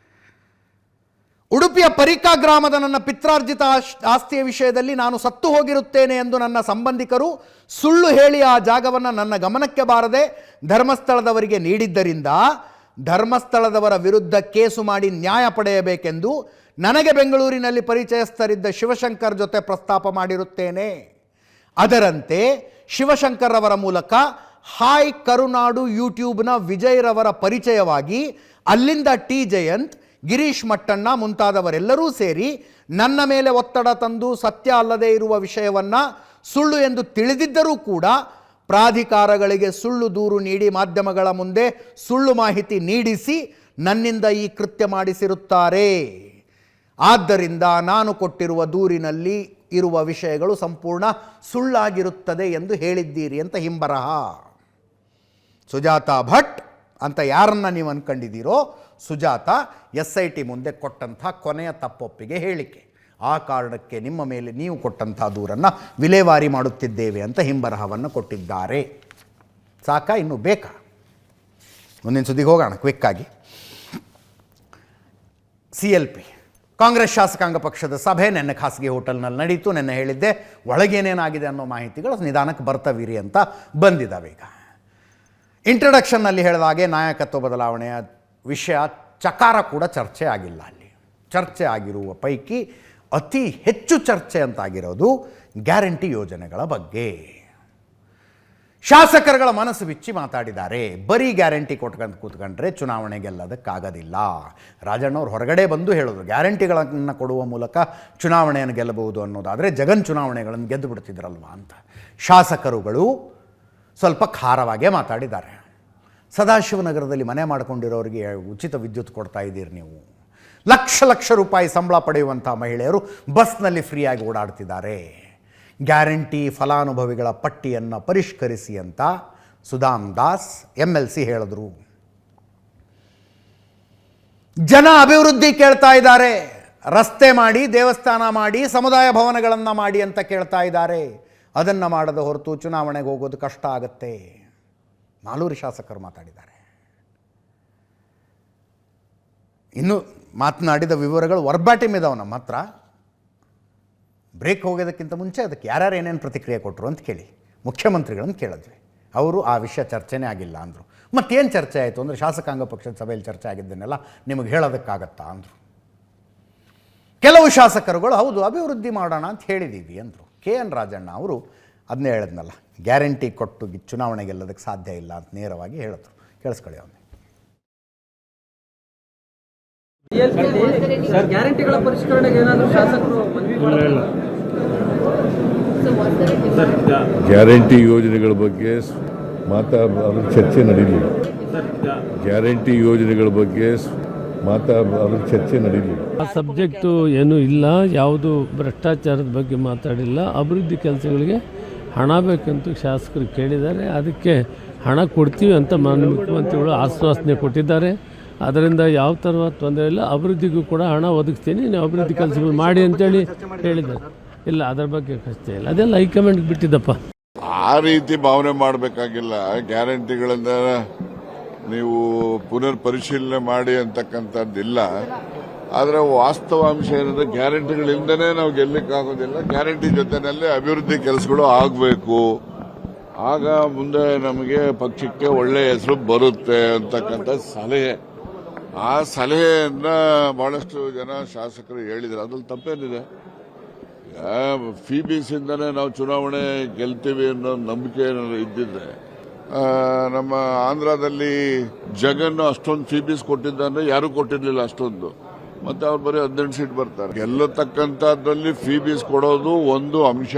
ಉಡುಪಿಯ ಪರಿಕಾ ಗ್ರಾಮದ ನನ್ನ ಪಿತ್ರಾರ್ಜಿತ ಆಸ್ತಿಯ ವಿಷಯದಲ್ಲಿ ನಾನು ಸತ್ತು ಹೋಗಿರುತ್ತೇನೆ ಎಂದು ನನ್ನ ಸಂಬಂಧಿಕರು ಸುಳ್ಳು ಹೇಳಿ ಆ ಜಾಗವನ್ನು ನನ್ನ ಗಮನಕ್ಕೆ ಬಾರದೆ ಧರ್ಮಸ್ಥಳದವರಿಗೆ ನೀಡಿದ್ದರಿಂದ ಧರ್ಮಸ್ಥಳದವರ ವಿರುದ್ಧ ಕೇಸು ಮಾಡಿ ನ್ಯಾಯ ಪಡೆಯಬೇಕೆಂದು ನನಗೆ ಬೆಂಗಳೂರಿನಲ್ಲಿ ಪರಿಚಯಸ್ಥರಿದ್ದ ಶಿವಶಂಕರ್ ಜೊತೆ ಪ್ರಸ್ತಾಪ ಮಾಡಿರುತ್ತೇನೆ. ಅದರಂತೆ ಶಿವಶಂಕರ್ ಅವರ ಮೂಲಕ ಹಾಯ್ ಕರುನಾಡು ಯೂಟ್ಯೂಬ್ನ ವಿಜಯ್ರವರ ಪರಿಚಯವಾಗಿ ಅಲ್ಲಿಂದ T ಜಯಂತ್, ಗಿರೀಶ್ ಮಟ್ಟಣ್ಣ ಮುಂತಾದವರೆಲ್ಲರೂ ಸೇರಿ ನನ್ನ ಮೇಲೆ ಒತ್ತಡ ತಂದು ಸತ್ಯ ಅಲ್ಲದೇ ಇರುವ ವಿಷಯವನ್ನು ಸುಳ್ಳು ಎಂದು ತಿಳಿದಿದ್ದರೂ ಕೂಡ ಪ್ರಾಧಿಕಾರಗಳಿಗೆ ಸುಳ್ಳು ದೂರು ನೀಡಿ ಮಾಧ್ಯಮಗಳ ಮುಂದೆ ಸುಳ್ಳು ಮಾಹಿತಿ ನೀಡಿಸಿ ನನ್ನಿಂದ ಈ ಕೃತ್ಯ ಮಾಡಿಸಿರುತ್ತಾರೆ. ಆದ್ದರಿಂದ ನಾನು ಕೊಟ್ಟಿರುವ ದೂರಿನಲ್ಲಿ ಇರುವ ವಿಷಯಗಳು ಸಂಪೂರ್ಣ ಸುಳ್ಳಾಗಿರುತ್ತದೆ ಎಂದು ಹೇಳಿದ್ದೀರಿ ಅಂತ ಹಿಂಬರಹ. ಸುಜಾತಾ ಭಟ್ ಅಂತ ಯಾರನ್ನ ನೀವು ಅಂದ್ಕೊಂಡಿದ್ದೀರೋ, ಸುಜಾತಾ SIT ಮುಂದೆ ಕೊಟ್ಟಂಥ ಕೊನೆಯ ತಪ್ಪೊಪ್ಪಿಗೆ ಹೇಳಿಕೆ. ಆ ಕಾರಣಕ್ಕೆ ನಿಮ್ಮ ಮೇಲೆ ನೀವು ಕೊಟ್ಟಂಥ ದೂರನ್ನು ವಿಲೇವಾರಿ ಮಾಡುತ್ತಿದ್ದೇವೆ ಅಂತ ಹಿಂಬರಹವನ್ನು ಕೊಟ್ಟಿದ್ದಾರೆ. ಸಾಕಾ? ಇನ್ನೂ ಬೇಕಾ? ಮುಂದಿನ ಸುದ್ದಿಗೆ ಹೋಗೋಣ ಕ್ವಿಕ್ಕಾಗಿ. CLP ಕಾಂಗ್ರೆಸ್ ಶಾಸಕಾಂಗ ಪಕ್ಷದ ಸಭೆ ನಿನ್ನೆ ಖಾಸಗಿ ಹೋಟೆಲ್ನಲ್ಲಿ ನಡೀತು. ನಿನ್ನೆ ಹೇಳಿದ್ದೆ ಒಳಗೇನೇನಾಗಿದೆ ಅನ್ನೋ ಮಾಹಿತಿಗಳು ನಿಧಾನಕ್ಕೆ ಬರ್ತವಿರಿ ಅಂತ ಬಂದಿದ್ದಾವೆ. ಈಗ ಇಂಟ್ರಡಕ್ಷನ್ನಲ್ಲಿ ಹೇಳಿದ ಹಾಗೆ ನಾಯಕತ್ವ ಬದಲಾವಣೆಯ ವಿಷಯ ಚಕಾರ ಕೂಡ ಚರ್ಚೆ ಆಗಿಲ್ಲ. ಅಲ್ಲಿ ಚರ್ಚೆ ಆಗಿರುವ ಪೈಕಿ ಅತಿ ಹೆಚ್ಚು ಚರ್ಚೆ ಅಂತಾಗಿರೋದು ಗ್ಯಾರಂಟಿ ಯೋಜನೆಗಳ ಬಗ್ಗೆ. ಶಾಸಕರುಗಳ ಮನಸ್ಸು ಬಿಚ್ಚಿ ಮಾತಾಡಿದ್ದಾರೆ. ಬರೀ ಗ್ಯಾರಂಟಿ ಕೊಟ್ಕೊಂಡು ಕೂತ್ಕೊಂಡ್ರೆ ಚುನಾವಣೆ ಗೆಲ್ಲೋದಕ್ಕಾಗೋದಿಲ್ಲ. ರಾಜಣ್ಣವ್ರು ಹೊರಗಡೆ ಬಂದು ಹೇಳಿದ್ರು ಗ್ಯಾರಂಟಿಗಳನ್ನು ಕೊಡುವ ಮೂಲಕ ಚುನಾವಣೆಯನ್ನು ಗೆಲ್ಲಬಹುದು ಅನ್ನೋದಾದರೆ ಜಗನ್ ಚುನಾವಣೆಗಳನ್ನು ಗೆದ್ದು ಬಿಡ್ತಿದ್ರಲ್ವ ಅಂತ. ಶಾಸಕರುಗಳು ಸ್ವಲ್ಪ ಖಾರವಾಗೇ ಮಾತಾಡಿದ್ದಾರೆ. ಸದಾಶಿವನಗರದಲ್ಲಿ ಮನೆ ಮಾಡ್ಕೊಂಡಿರೋರಿಗೆ ಉಚಿತ ವಿದ್ಯುತ್ ಕೊಡ್ತಾ ಇದ್ದೀರಿ ನೀವು. ಲಕ್ಷ ಲಕ್ಷ ರೂಪಾಯಿ ಸಂಬಳ ಪಡೆಯುವಂಥ ಮಹಿಳೆಯರು ಬಸ್ನಲ್ಲಿ ಫ್ರೀಯಾಗಿ ಓಡಾಡ್ತಿದ್ದಾರೆ. ಗ್ಯಾರಂಟಿ ಫಲಾನುಭವಿಗಳ ಪಟ್ಟಿಯನ್ನು ಪರಿಷ್ಕರಿಸಿ ಅಂತ ಸುಧಾಮ್ ದಾಸ್ MLC ಹೇಳಿದ್ರು. ಜನ ಅಭಿವೃದ್ಧಿ ಕೇಳ್ತಾ ಇದ್ದಾರೆ. ರಸ್ತೆ ಮಾಡಿ, ದೇವಸ್ಥಾನ ಮಾಡಿ, ಸಮುದಾಯ ಭವನಗಳನ್ನು ಮಾಡಿ ಅಂತ ಕೇಳ್ತಾ ಇದ್ದಾರೆ. ಅದನ್ನು ಮಾಡದ ಹೊರತು ಚುನಾವಣೆಗೆ ಹೋಗೋದು ಕಷ್ಟ ಆಗುತ್ತೆ. ಮಾಲೂರು ಶಾಸಕರು ಮಾತಾಡಿದ್ದಾರೆ. ಇನ್ನು ಮಾತನಾಡಿದ ವಿವರಗಳು ವರ್ಬಾಟಿಮ್ ಇದಾವೆ ನಮ್ಮ ಹತ್ರ. ಬ್ರೇಕ್ ಹೋಗೋದಕ್ಕಿಂತ ಮುಂಚೆ ಅದಕ್ಕೆ ಯಾರ್ಯಾರು ಏನೇನು ಪ್ರತಿಕ್ರಿಯೆ ಕೊಟ್ಟರು ಅಂತ ಕೇಳಿ ಮುಖ್ಯಮಂತ್ರಿಗಳನ್ನು ಕೇಳಿದ್ವಿ. ಅವರು ಆ ವಿಷಯ ಚರ್ಚೆನೇ ಆಗಿಲ್ಲ ಅಂದರು. ಮತ್ತೇನು ಚರ್ಚೆ ಆಯಿತು ಅಂದರೆ ಶಾಸಕಾಂಗ ಪಕ್ಷದ ಸಭೆಯಲ್ಲಿ ಚರ್ಚೆ ಆಗಿದ್ದನ್ನೆಲ್ಲ ನಿಮಗೆ ಹೇಳೋದಕ್ಕಾಗತ್ತಾ ಅಂದರು. ಕೆಲವು ಶಾಸಕರುಗಳು ಹೌದು ಅಭಿವೃದ್ಧಿ ಮಾಡೋಣ ಅಂತ ಹೇಳಿದ್ದೀವಿ ಅಂದರು. KN ರಾಜಣ್ಣ ಅವರು ಅದನ್ನೇ ಹೇಳಿದ್ನಲ್ಲ, ಗ್ಯಾರಂಟಿ ಕೊಟ್ಟು ಚುನಾವಣೆ ಗೆಲ್ಲೋದಕ್ಕೆ ಸಾಧ್ಯ ಇಲ್ಲ ಅಂತ ನೇರವಾಗಿ ಹೇಳಿದ್ರು. ಕೇಳಿಸ್ಕೊಳ್ಳಿ ಅವನು. ಗ್ಯಾರಂಟಿಗಳ ಪರಿಷ್ಕರಣೆಗೆ ಏನಾದರೂ ಶಾಸಕರು ಗ್ಯಾರಂಟಿ ಯೋಜನೆಗಳ ಬಗ್ಗೆ ಅದ್ರ ಚರ್ಚೆ ನಡೀಲಿಲ್ಲ. ಗ್ಯಾರಂಟಿ ಯೋಜನೆಗಳ ಬಗ್ಗೆ ಅದ್ರ ಚರ್ಚೆ ನಡೀಲಿಲ್ಲ. ಆ ಸಬ್ಜೆಕ್ಟು ಏನೂ ಇಲ್ಲ, ಯಾವುದು ಭ್ರಷ್ಟಾಚಾರದ ಬಗ್ಗೆ ಮಾತಾಡಿಲ್ಲ. ಅಭಿವೃದ್ಧಿ ಕೆಲಸಗಳಿಗೆ ಹಣ ಬೇಕಂತ ಶಾಸಕರು ಕೇಳಿದ್ದಾರೆ. ಅದಕ್ಕೆ ಹಣ ಕೊಡ್ತೀವಿ ಅಂತ ಮಾನ್ಯ ಮುಖ್ಯಮಂತ್ರಿಗಳು ಆಶ್ವಾಸನೆ ಕೊಟ್ಟಿದ್ದಾರೆ. ಅದರಿಂದ ಯಾವ ಥರ ತೊಂದರೆ ಇಲ್ಲ. ಅಭಿವೃದ್ಧಿಗೂ ಕೂಡ ಹಣ ಒದಗಿಸ್ತೀನಿ, ನೀವು ಅಭಿವೃದ್ಧಿ ಕೆಲಸಗಳು ಮಾಡಿ ಅಂತೇಳಿ ಹೇಳಿದ್ದಾರೆ. ಇಲ್ಲ, ಅದರ ಬಗ್ಗೆ ಕಷ್ಟ ಇಲ್ಲ, ಅದೆಲ್ಲ ಹೈಕಮಾಂಡ್ಗೆ ಬಿಟ್ಟಿದ್ದಪ್ಪ. ಆ ರೀತಿ ಭಾವನೆ ಮಾಡಬೇಕಾಗಿಲ್ಲ. ಗ್ಯಾರಂಟಿಗಳಿಂದ ನೀವು ಪುನರ್ ಪರಿಶೀಲನೆ ಮಾಡಿ ಅಂತಕ್ಕಂಥದ್ದಿಲ್ಲ. ಆದರೆ ವಾಸ್ತವಾಂಶ ಏನಂದ್ರೆ ಗ್ಯಾರಂಟಿಗಳಿಂದನೇ ನಾವು ಗೆಲ್ಲಕ್ಕಾಗೋದಿಲ್ಲ. ಗ್ಯಾರಂಟಿ ಜೊತೆಯಲ್ಲಿ ಅಭಿವೃದ್ಧಿ ಕೆಲಸಗಳು ಆಗಬೇಕು. ಆಗ ಮುಂದೆ ನಮಗೆ ಪಕ್ಷಕ್ಕೆ ಒಳ್ಳೆಯ ಹೆಸರು ಬರುತ್ತೆ ಅಂತಕ್ಕಂಥ ಸಲಹೆ. ಆ ಸಲಹೆಯನ್ನ ಬಹಳಷ್ಟು ಜನ ಶಾಸಕರು ಹೇಳಿದ್ದಾರೆ. ಅದ್ರಲ್ಲಿ ತಪ್ಪೇನಿದೆ? ಫೀಬೀಸಿಂದನೇ ನಾವು ಚುನಾವಣೆ ಗೆಲ್ತೀವಿ ಅನ್ನೋ ನಂಬಿಕೆ ಇದ್ದಿದ್ರೆ, ನಮ್ಮ ಆಂಧ್ರದಲ್ಲಿ ಜಗನ್ ಅಷ್ಟೊಂದು ಫೀಬೀಸ್ ಕೊಟ್ಟಿದ್ದಾನೆ, ಯಾರು ಕೊಟ್ಟಿರ್ಲಿಲ್ಲ ಅಷ್ಟೊಂದು. ಮತ್ತೆ ಅವ್ರು ಬರೀ 18 ಸೀಟ್ ಬರ್ತಾರೆ. ಗೆಲ್ಲತಕ್ಕಂಥದ್ರಲ್ಲಿ ಫೀಬೀಸ್ ಕೊಡೋದು ಒಂದು ಅಂಶ.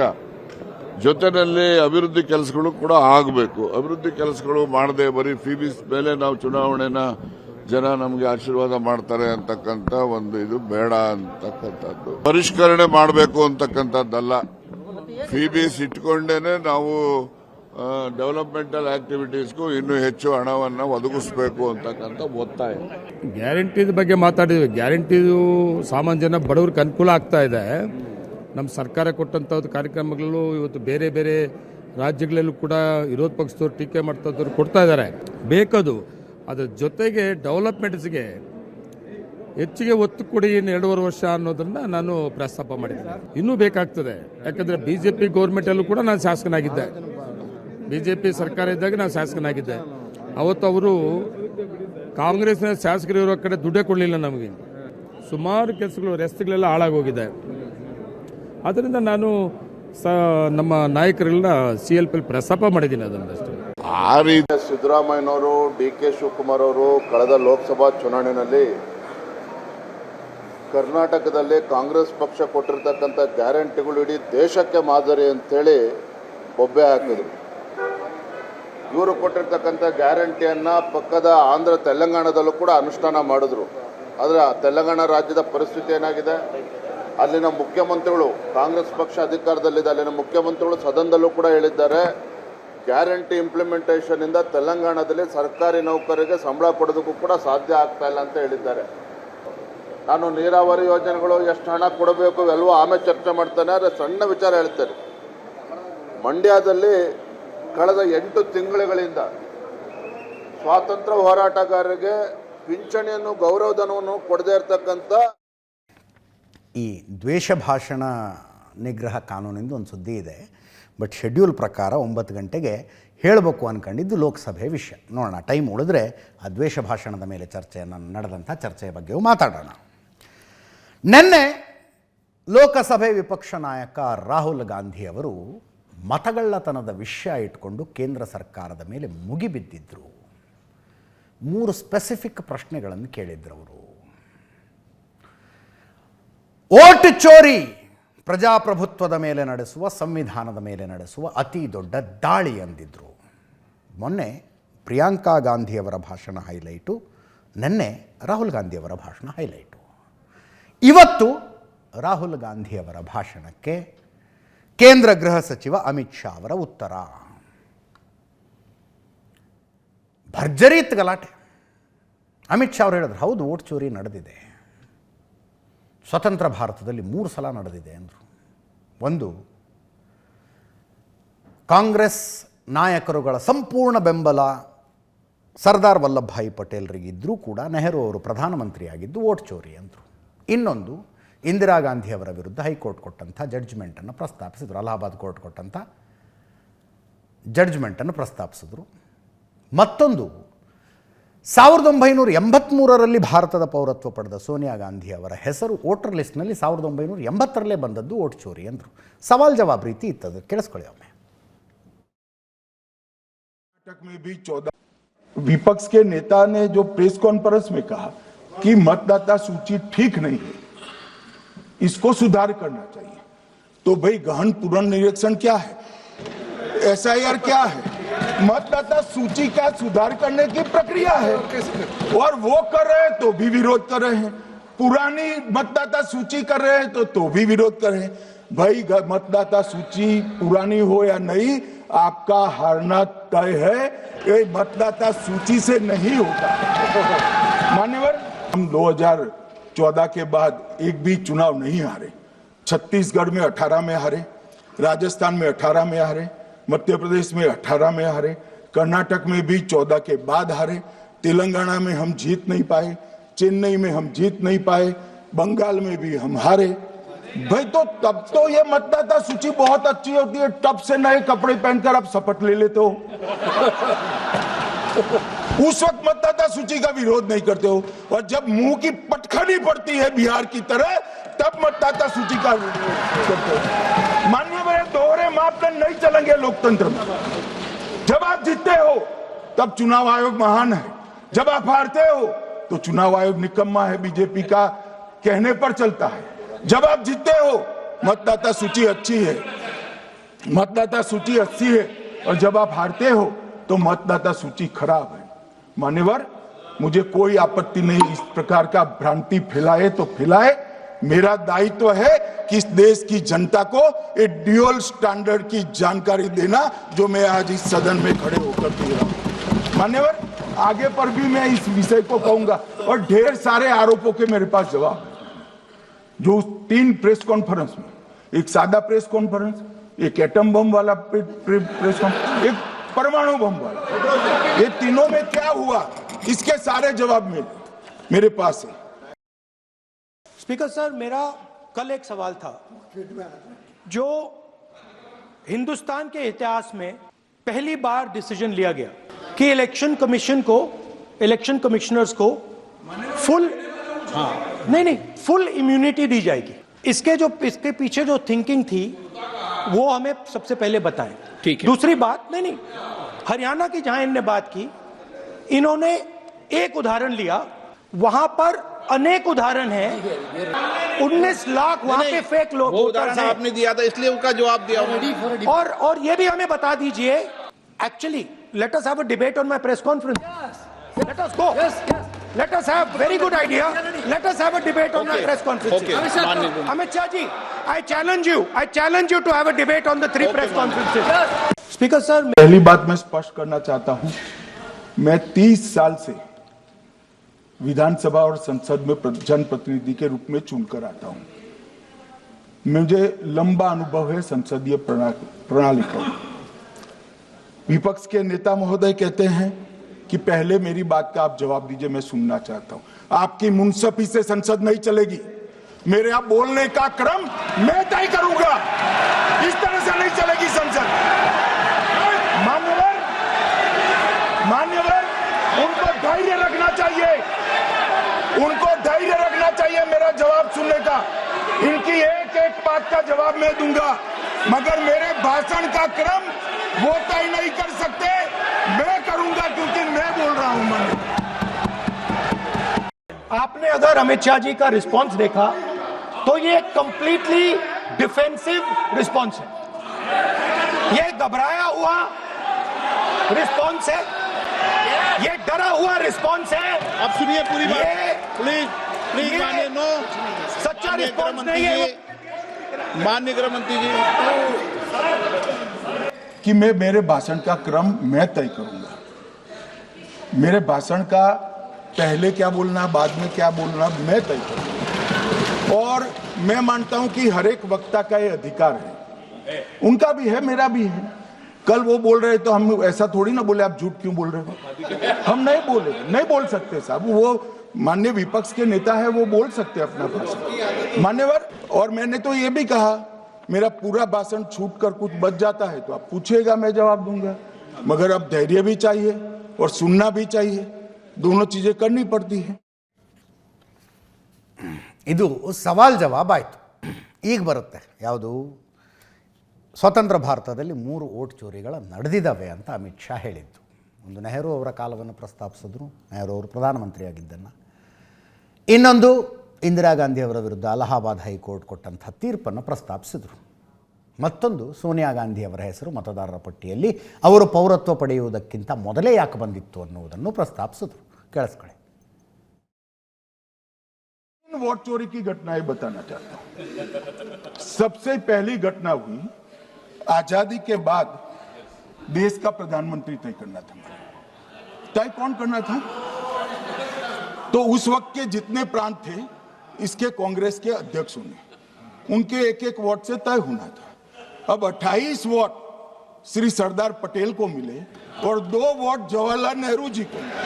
ಜೊತೆಯಲ್ಲಿ ಅಭಿವೃದ್ಧಿ ಕೆಲಸಗಳು ಕೂಡ ಆಗಬೇಕು. ಅಭಿವೃದ್ಧಿ ಕೆಲಸಗಳು ಮಾಡದೆ ಬರೀ ಫೀಬೀಸ್ ಮೇಲೆ ನಾವು ಚುನಾವಣೆನ ಜನ ನಮಗೆ ಆಶೀರ್ವಾದ ಮಾಡ್ತಾರೆ ಅಂತಕ್ಕಂಥ ಒಂದು ಇದು ಬೇಡ ಅಂತಕ್ಕಂಥದ್ದು. ಪರಿಷ್ಕರಣೆ ಮಾಡಬೇಕು ಅಂತಕ್ಕಂಥದ್ದಲ್ಲ. ಫೀಬೀಸ್ ಇಟ್ಕೊಂಡೇನೆ ನಾವು ಡೆವಲಪ್ಮೆಂಟಲ್ ಆಕ್ಟಿವಿಟೀಸ್ಗೂ ಇನ್ನೂ ಹೆಚ್ಚು ಹಣವನ್ನು ಒದಗಿಸಬೇಕು ಅಂತಕ್ಕಂಥ ಒತ್ತಾಯ. ಗ್ಯಾರಂಟಿದ ಬಗ್ಗೆ ಮಾತಾಡಿದ್ವಿ. ಗ್ಯಾರಂಟಿದು ಸಾಮಾನ್ಯ ಜನ ಬಡವ್ರಿಗೆ ಅನುಕೂಲ ಆಗ್ತಾ ಇದೆ. ನಮ್ಮ ಸರ್ಕಾರ ಕೊಟ್ಟಂಥದ್ದು ಕಾರ್ಯಕ್ರಮಗಳು ಇವತ್ತು ಬೇರೆ ಬೇರೆ ರಾಜ್ಯಗಳಲ್ಲೂ ಕೂಡ ವಿರೋಧ ಪಕ್ಷದವ್ರು ಟೀಕೆ ಮಾಡ್ತವ್ರು ಕೊಡ್ತಾ ಇದ್ದಾರೆ. ಬೇಕದು. ಅದರ ಜೊತೆಗೆ ಡೆವಲಪ್ಮೆಂಟ್ಸ್ಗೆ ಹೆಚ್ಚಿಗೆ ಒತ್ತು ಕೊಡಿ 2.5 ವರ್ಷ ಅನ್ನೋದನ್ನ ನಾನು ಪ್ರಸ್ತಾಪ ಮಾಡಿದ್ದೆ. ಇನ್ನೂ ಬೇಕಾಗ್ತದೆ. ಯಾಕಂದರೆ BJP ಗೌರ್ಮೆಂಟಲ್ಲೂ ಕೂಡ ನಾನು ಶಾಸಕನಾಗಿದ್ದೆ. BJP ಸರ್ಕಾರ ಇದ್ದಾಗ ನಾನು ಶಾಸಕನಾಗಿದ್ದೆ. ಅವತ್ತು ಅವರು ಕಾಂಗ್ರೆಸ್ನ ಶಾಸಕರು ಇರೋ ಕಡೆ ದುಡ್ಡೇ ಕೊಡಲಿಲ್ಲ ನಮಗೆ. ಸುಮಾರು ಕೆಲಸಗಳು, ರಸ್ತೆಗಳೆಲ್ಲ ಹಾಳಾಗೋಗಿದೆ. ಅದರಿಂದ ನಾನು ನಮ್ಮ ನಾಯಕರೆಲ್ಲ CLP ಪ್ರಸ್ತಾಪ ಮಾಡಿದ್ದೀನಿ ಅದನ್ನಷ್ಟೇ. ಆ ರೀತಿ ಸಿದ್ದರಾಮಯ್ಯನವರು, DK ಶಿವಕುಮಾರ್ ಅವರು ಕಳೆದ ಲೋಕಸಭಾ ಚುನಾವಣೆಯಲ್ಲಿ ಕರ್ನಾಟಕದಲ್ಲಿ ಕಾಂಗ್ರೆಸ್ ಪಕ್ಷ ಕೊಟ್ಟಿರ್ತಕ್ಕಂಥ ಗ್ಯಾರಂಟಿಗಳು ಇಡೀ ದೇಶಕ್ಕೆ ಮಾದರಿ ಅಂತೇಳಿ ಬೊಬ್ಬೆ ಹಾಕಿದ್ರು. ಇವರು ಕೊಟ್ಟಿರ್ತಕ್ಕಂಥ ಗ್ಯಾರಂಟಿಯನ್ನು ಪಕ್ಕದ ಆಂಧ್ರ ತೆಲಂಗಾಣದಲ್ಲೂ ಕೂಡ ಅನುಷ್ಠಾನ ಮಾಡಿದ್ರು. ಆದರೆ ತೆಲಂಗಾಣ ರಾಜ್ಯದ ಪರಿಸ್ಥಿತಿ ಏನಾಗಿದೆ? ಅಲ್ಲಿನ ಮುಖ್ಯಮಂತ್ರಿಗಳು, ಕಾಂಗ್ರೆಸ್ ಪಕ್ಷ ಅಧಿಕಾರದಲ್ಲಿದೆ, ಅಲ್ಲಿನ ಮುಖ್ಯಮಂತ್ರಿಗಳು ಸದನದಲ್ಲೂ ಕೂಡ ಹೇಳಿದ್ದಾರೆ, ಗ್ಯಾರಂಟಿ ಇಂಪ್ಲಿಮೆಂಟೇಷನ್ ಇಂದ ತೆಲಂಗಾಣದಲ್ಲಿ ಸರ್ಕಾರಿ ನೌಕರರಿಗೆ ಸಂಬಳ ಕೊಡೋದಕ್ಕೂ ಕೂಡ ಸಾಧ್ಯ ಆಗ್ತಾ ಇಲ್ಲ ಅಂತ ಹೇಳಿದ್ದಾರೆ. ನಾನು ನೀರಾವರಿ ಯೋಜನೆಗಳು ಎಷ್ಟು ಹಣ ಕೊಡಬೇಕು ಎಲ್ಲವೂ ಆಮೇಲೆ ಚರ್ಚೆ ಮಾಡ್ತಾನೆ. ಆದರೆ ಸಣ್ಣ ವಿಚಾರ ಹೇಳ್ತೇನೆ. ಮಂಡ್ಯದಲ್ಲಿ ಕಳೆದ 8 ತಿಂಗಳುಗಳಿಂದ ಸ್ವಾತಂತ್ರ್ಯ ಹೋರಾಟಗಾರರಿಗೆ ಪಿಂಚಣಿಯನ್ನು, ಗೌರವಧನವನ್ನು ಕೊಡದೇ ಇರತಕ್ಕಂಥ ಈ ದ್ವೇಷ ಭಾಷಣ ನಿಗ್ರಹ ಕಾನೂನಿಂದ ಒಂದು ಸುದ್ದಿ ಇದೆ. ಬಟ್ ಶೆಡ್ಯೂಲ್ ಪ್ರಕಾರ 9 ಗಂಟೆಗೆ ಹೇಳಬೇಕು ಅಂದ್ಕೊಂಡಿದ್ದು ಲೋಕಸಭೆ ವಿಷಯ. ನೋಡೋಣ, ಟೈಮ್ ಉಳಿದ್ರೆ ಆ ದ್ವೇಷ ಭಾಷಣದ ಮೇಲೆ ನಡೆದಂಥ ಚರ್ಚೆಯ ಬಗ್ಗೆಯೂ ಮಾತಾಡೋಣ. ನಿನ್ನೆ ಲೋಕಸಭೆ ವಿಪಕ್ಷ ನಾಯಕ ರಾಹುಲ್ ಗಾಂಧಿ ಅವರು ಮತಗಳ್ಳತನದ ವಿಷಯ ಇಟ್ಕೊಂಡು ಕೇಂದ್ರ ಸರ್ಕಾರದ ಮೇಲೆ ಮುಗಿಬಿದ್ದಿದ್ರು. 3 ಸ್ಪೆಸಿಫಿಕ್ ಪ್ರಶ್ನೆಗಳನ್ನು ಕೇಳಿದ್ರು ಅವರು. ಓಟ್ ಚೋರಿ ಪ್ರಜಾಪ್ರಭುತ್ವದ ಮೇಲೆ ನಡೆಸುವ, ಸಂವಿಧಾನದ ಮೇಲೆ ನಡೆಸುವ ಅತಿ ದೊಡ್ಡ ದಾಳಿ ಅಂದಿದ್ರು. ಮೊನ್ನೆ ಪ್ರಿಯಾಂಕಾ ಗಾಂಧಿಯವರ ಭಾಷಣ ಹೈಲೈಟು, ನಿನ್ನೆ ರಾಹುಲ್ ಗಾಂಧಿಯವರ ಭಾಷಣ ಹೈಲೈಟು. ಇವತ್ತು ರಾಹುಲ್ ಗಾಂಧಿಯವರ ಭಾಷಣಕ್ಕೆ ಕೇಂದ್ರ ಗೃಹ ಸಚಿವ ಅಮಿತ್ ಶಾ ಅವರ ಉತ್ತರ. ಭರ್ಜರಿತ್ ಗಲಾಟೆ. ಅಮಿತ್ ಶಾ ಅವರು ಹೇಳಿದ್ರು, ಹೌದು ವೋಟ್ ಚೋರಿ ನಡೆದಿದೆ, ಸ್ವತಂತ್ರ ಭಾರತದಲ್ಲಿ 3 ಸಲ ನಡೆದಿದೆ ಅಂದರು. ಒಂದು, ಕಾಂಗ್ರೆಸ್ ನಾಯಕರುಗಳ ಸಂಪೂರ್ಣ ಬೆಂಬಲ ಸರ್ದಾರ್ ವಲ್ಲಭಭಾಯಿ ಪಟೇಲ್ರಿಗಿದ್ದರೂ ಕೂಡ ನೆಹರು ಅವರು ಪ್ರಧಾನಮಂತ್ರಿಯಾಗಿದ್ದು ವೋಟ್ ಚೋರಿ ಅಂದರು. ಇನ್ನೊಂದು, ಇಂದಿರಾ ಗಾಂಧಿಯವರ ವಿರುದ್ಧ ಹೈಕೋರ್ಟ್ ಕೊಟ್ಟಂಥ ಜಡ್ಜ್ಮೆಂಟನ್ನು ಪ್ರಸ್ತಾಪಿಸಿದರು, ಅಲಹಾಬಾದ್ ಕೋರ್ಟ್ ಕೊಟ್ಟಂಥ ಜಡ್ಜ್ಮೆಂಟನ್ನು ಪ್ರಸ್ತಾಪಿಸಿದ್ರು. ಮತ್ತೊಂದು, 1983ರಲ್ಲಿ ಭಾರತದ ಪೌರತ್ವ ಪಡೆದ ಸೋನಿಯಾ ಗಾಂಧಿ ಅವರ ಹೆಸರು ವೋಟರ್ ಲಿಸ್ಟ್ನಲ್ಲಿ 1980ರಲ್ಲೇ ಬಂದದ್ದು ವೋಟ್ ಚೋರಿ ಅಂದರು. ಸವಾಲ್ ಜವಾಬ್ ರೀತಿ ಇತ್ತದು, ಕೇಳಿಸ್ಕೊಳ್ಳಿ ಒಮ್ಮೆ. में भी 14 विपक्ष के नेता ने जो प्रेस कॉन्फ्रेंस में कहा कि मतदाता सूची ठीक नहीं है, इसको सुधार करना चाहिए, तो भाई गहन पुनर्निरीक्षण क्या है, एसआईआर क्या है, मतदाता सूची का सुधार करने की प्रक्रिया है, और वो कर रहे हैं तो भी विरोध कर रहे हैं, पुरानी मतदाता सूची कर रहे हैं तो भी विरोध कर रहे हैं। भाई मतदाता सूची पुरानी हो या नहीं, आपका हारना तय है, ये मतदाता सूची से नहीं होता। मान्यवर, हम 2014 के बाद एक भी चुनाव नहीं हारे। छत्तीसगढ़ में 18 में हारे, राजस्थान में 18 में हारे, मध्य प्रदेश में 18 में हारे, कर्नाटक में भी 14 के बाद हारे, तेलंगाना में हम जीत नहीं पाए, चेन्नई में हम जीत नहीं पाए, बंगाल में भी हम हारे। भाई तो तब तो ये मतदाता सूची बहुत अच्छी होती है, तब से नए कपड़े पहनकर आप शपथ ले लेते हो। उस वक्त मतदाता सूची का विरोध नहीं करते हो, और जब मुंह की पटखनी पड़ती है बिहार की तरह, तब मतदाता सूची का विरोध करते हो। माननीय मेरे दोहरे मापदंड नहीं चलेंगे लोकतंत्र में। जब आप जीतते हो तब चुनाव आयोग महान है, जब आप हारते हो तो चुनाव आयोग निकम्मा है, बीजेपी का कहने पर चलता है। जब आप जीतते हो मतदाता सूची अच्छी है, मतदाता सूची अच्छी है, और जब आप हारते हो तो मतदाता सूची खराब है। मान्यवर, मुझे कोई आपत्ति नहीं, इस प्रकार का भ्रांति फैलाए तो फैलाए, मेरा दायित्व है कि इस देश की जनता को एक ड्यूअल स्टैंडर्ड की जानकारी देना, जो मैं आज इस सदन में खड़े होकर दे रहा हूं। मान्यवर, आगे पर भी मैं इस विषय को कहूंगा, और ढेर सारे आरोपों के मेरे पास जवाब है। जो 3 प्रेस कॉन्फ्रेंस में, एक सादा प्रेस कॉन्फ्रेंस, एक एटम बम वाला प्रेस कॉन्फ्रेंस, एक परमाणु बम वाला, ये तीनों में क्या हुआ, इसके सारे जवाब मेरे पास है। स्पीकर सर, मेरा कल एक सवाल था, जो हिंदुस्तान के इतिहास में पहली बार डिसीजन लिया गया कि इलेक्शन कमिश्नर्स को फुल फुल इम्यूनिटी दी जाएगी। इसके पीछे जो थिंकिंग थी वो हमें सबसे पहले बताएं। ठीक है। दूसरी बात, नहीं, हरियाणा की जहां इन्होंने बात की, इन्होंने एक उदाहरण लिया, वहां पर अनेक उदाहरण हैं। 19 लाख वहां पे फेक लोग वोटर्स हैं, आपने दिया था, इसलिए उनका जवाब दिया। और ये भी हमें बता दीजिए, actually let us have a debate on my press conference. Let us go. Let us have very good idea. Let us have a debate on the press conference. Amit Shah ji, I challenge you to have a debate on the 3 press conferences. Speaker sir, पहली बात मैं स्पष्ट करना चाहता हूं, मैं 30 साल से विधानसभा और संसद में जनप्रतिनिधि के रूप में चुनकर आता हूं। मुझे लंबा अनुभव है संसदीय प्रणाली का। विपक्ष के नेता महोदय कहते हैं कि पहले मेरी बात का आप जवाब दीजिए, मैं सुनना चाहता हूं। आपकी मुनसफी से संसद नहीं चलेगी, मेरे यहाँ बोलने का क्रम मैं तय करूंगा, इस तरह से नहीं चलेगी संसद। मान्यवर, उनको धैर्य रखना चाहिए, मेरा जवाब सुनने का। इनकी एक एक बात का जवाब मैं दूंगा, मगर मेरे भाषण का क्रम वो तय नहीं कर सकते, मैं करूंगा, क्योंकि मैं बोल रहा हूं। आपने अगर अमित शाह जी का रिस्पांस देखा तो ये कंप्लीटली डिफेंसिव रिस्पांस है, ये घबराया हुआ रिस्पांस है। ये डरा हुआ रिस्पॉन्स है। आप सुनिए पूरी बात, प्लीज प्लीज ये मानिए। नो, सच्चा रिस्पॉन्स नहीं है माननीय गृह मंत्री जी। कि मैं मेरे भाषण का क्रम मैं तय करूंगा। मेरे भाषण का पहले क्या बोलना, बाद में क्या बोलना, मैं तय करूंगा। और मैं मानता हूं कि हर एक वक्ता का ये अधिकार है, उनका भी है, मेरा भी है। कल वो बोल रहे तो हम ऐसा थोड़ी ना बोले आप झूठ क्यों बोल रहे हो, हम नहीं बोले, नहीं बोल सकते साहब। वो माननीय विपक्ष के नेता है, वो बोल सकते अपना भाषण मान्यवर। और मैंने तो ये भी कहा मेरा पूरा भाषण छूट कर कुछ बच जाता है तो आप पूछिएगा, मैं जवाब दूंगा। मगर अब धैर्य भी चाहिए और सुनना भी चाहिए, दोनों चीजें करनी पड़ती है। ಇದು ಸವಾಲ್ ಜವಾಬಾಯಿತು. ಈಗ ಬರುತ್ತೆ ಯಾವುದು, ಸ್ವತಂತ್ರ ಭಾರತದಲ್ಲಿ 3 ಓಟ್ ಚೋರಿಗಳು ನಡೆದಿದ್ದಾವೆ ಅಂತ ಅಮಿತ್ ಶಾ ಹೇಳಿದ್ದು. ಒಂದು ನೆಹರು ಅವರ ಕಾಲವನ್ನು ಪ್ರಸ್ತಾಪಿಸಿದ್ರು, ನೆಹರು ಅವರು ಪ್ರಧಾನಮಂತ್ರಿಯಾಗಿದ್ದನ್ನು. ಇನ್ನೊಂದು ಇಂದಿರಾ ಗಾಂಧಿ ಅವರ ವಿರುದ್ಧ ಅಲಹಾಬಾದ್ ಹೈಕೋರ್ಟ್ ಕೊಟ್ಟಂಥ ತೀರ್ಪನ್ನು ಪ್ರಸ್ತಾಪಿಸಿದರು. ಮತ್ತೊಂದು ಸೋನಿಯಾ ಗಾಂಧಿ ಅವರ ಹೆಸರು ಮತದಾರರ ಪಟ್ಟಿಯಲ್ಲಿ ಅವರು ಪೌರತ್ವ ಪಡೆಯುವುದಕ್ಕಿಂತ ಮೊದಲೇ ಯಾಕೆ ಬಂದಿತ್ತು ಅನ್ನುವುದನ್ನು ಪ್ರಸ್ತಾಪಿಸಿದರು. ಕೇಳಿಸ್ಕೊಳ್ಳಿ. वोट चोरी की घटनाएं बताना चाहता हूं। सबसे पहली घटना हुई आजादी के बाद, देश का प्रधानमंत्री तय करना था। तय कौन करना था? तो उस वक्त के जितने प्रांत थे इसके कांग्रेस के अध्यक्षों ने, उनके एक एक वोट से तय होना था। अब 28 वोट श्री सरदार पटेल को मिले और 2 वोट जवाहरलाल नेहरू जी को मिले,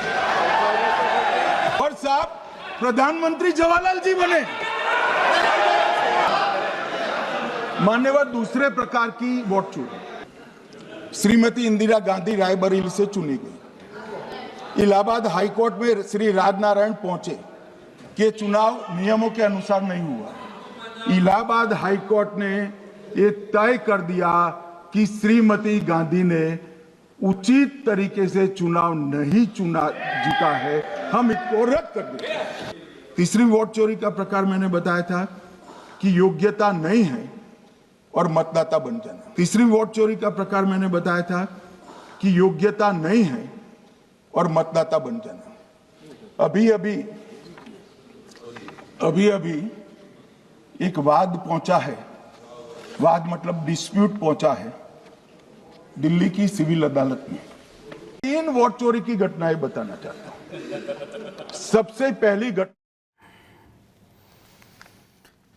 और साहब प्रधानमंत्री जवाहरलाल जी बने। मान्यवर, दूसरे प्रकार की वोट चोरी श्रीमती इंदिरा गांधी रायबरेली से चुनी गई। इलाहाबाद हाईकोर्ट में श्री राजनारायण पहुंचे कि चुनाव नियमों के अनुसार नहीं हुआ। इलाहाबाद हाईकोर्ट ने ये तय कर दिया कि श्रीमती गांधी ने उचित तरीके से चुनाव नहीं जीता है, हम इसको रद्द कर देते हैं। तीसरी वोट चोरी का प्रकार मैंने बताया था कि योग्यता नहीं है और मतदाता बन जाना। तीसरी वोट चोरी का प्रकार मैंने बताया था कि योग्यता नहीं है और मतदाता बन जाना। अभी अभी एक वाद पहुंचा है, वाद मतलब डिस्प्यूट पहुंचा है दिल्ली की सिविल अदालत में। 3 वोट चोरी की घटनाएं बताना चाहता हूं। सबसे पहली घटना,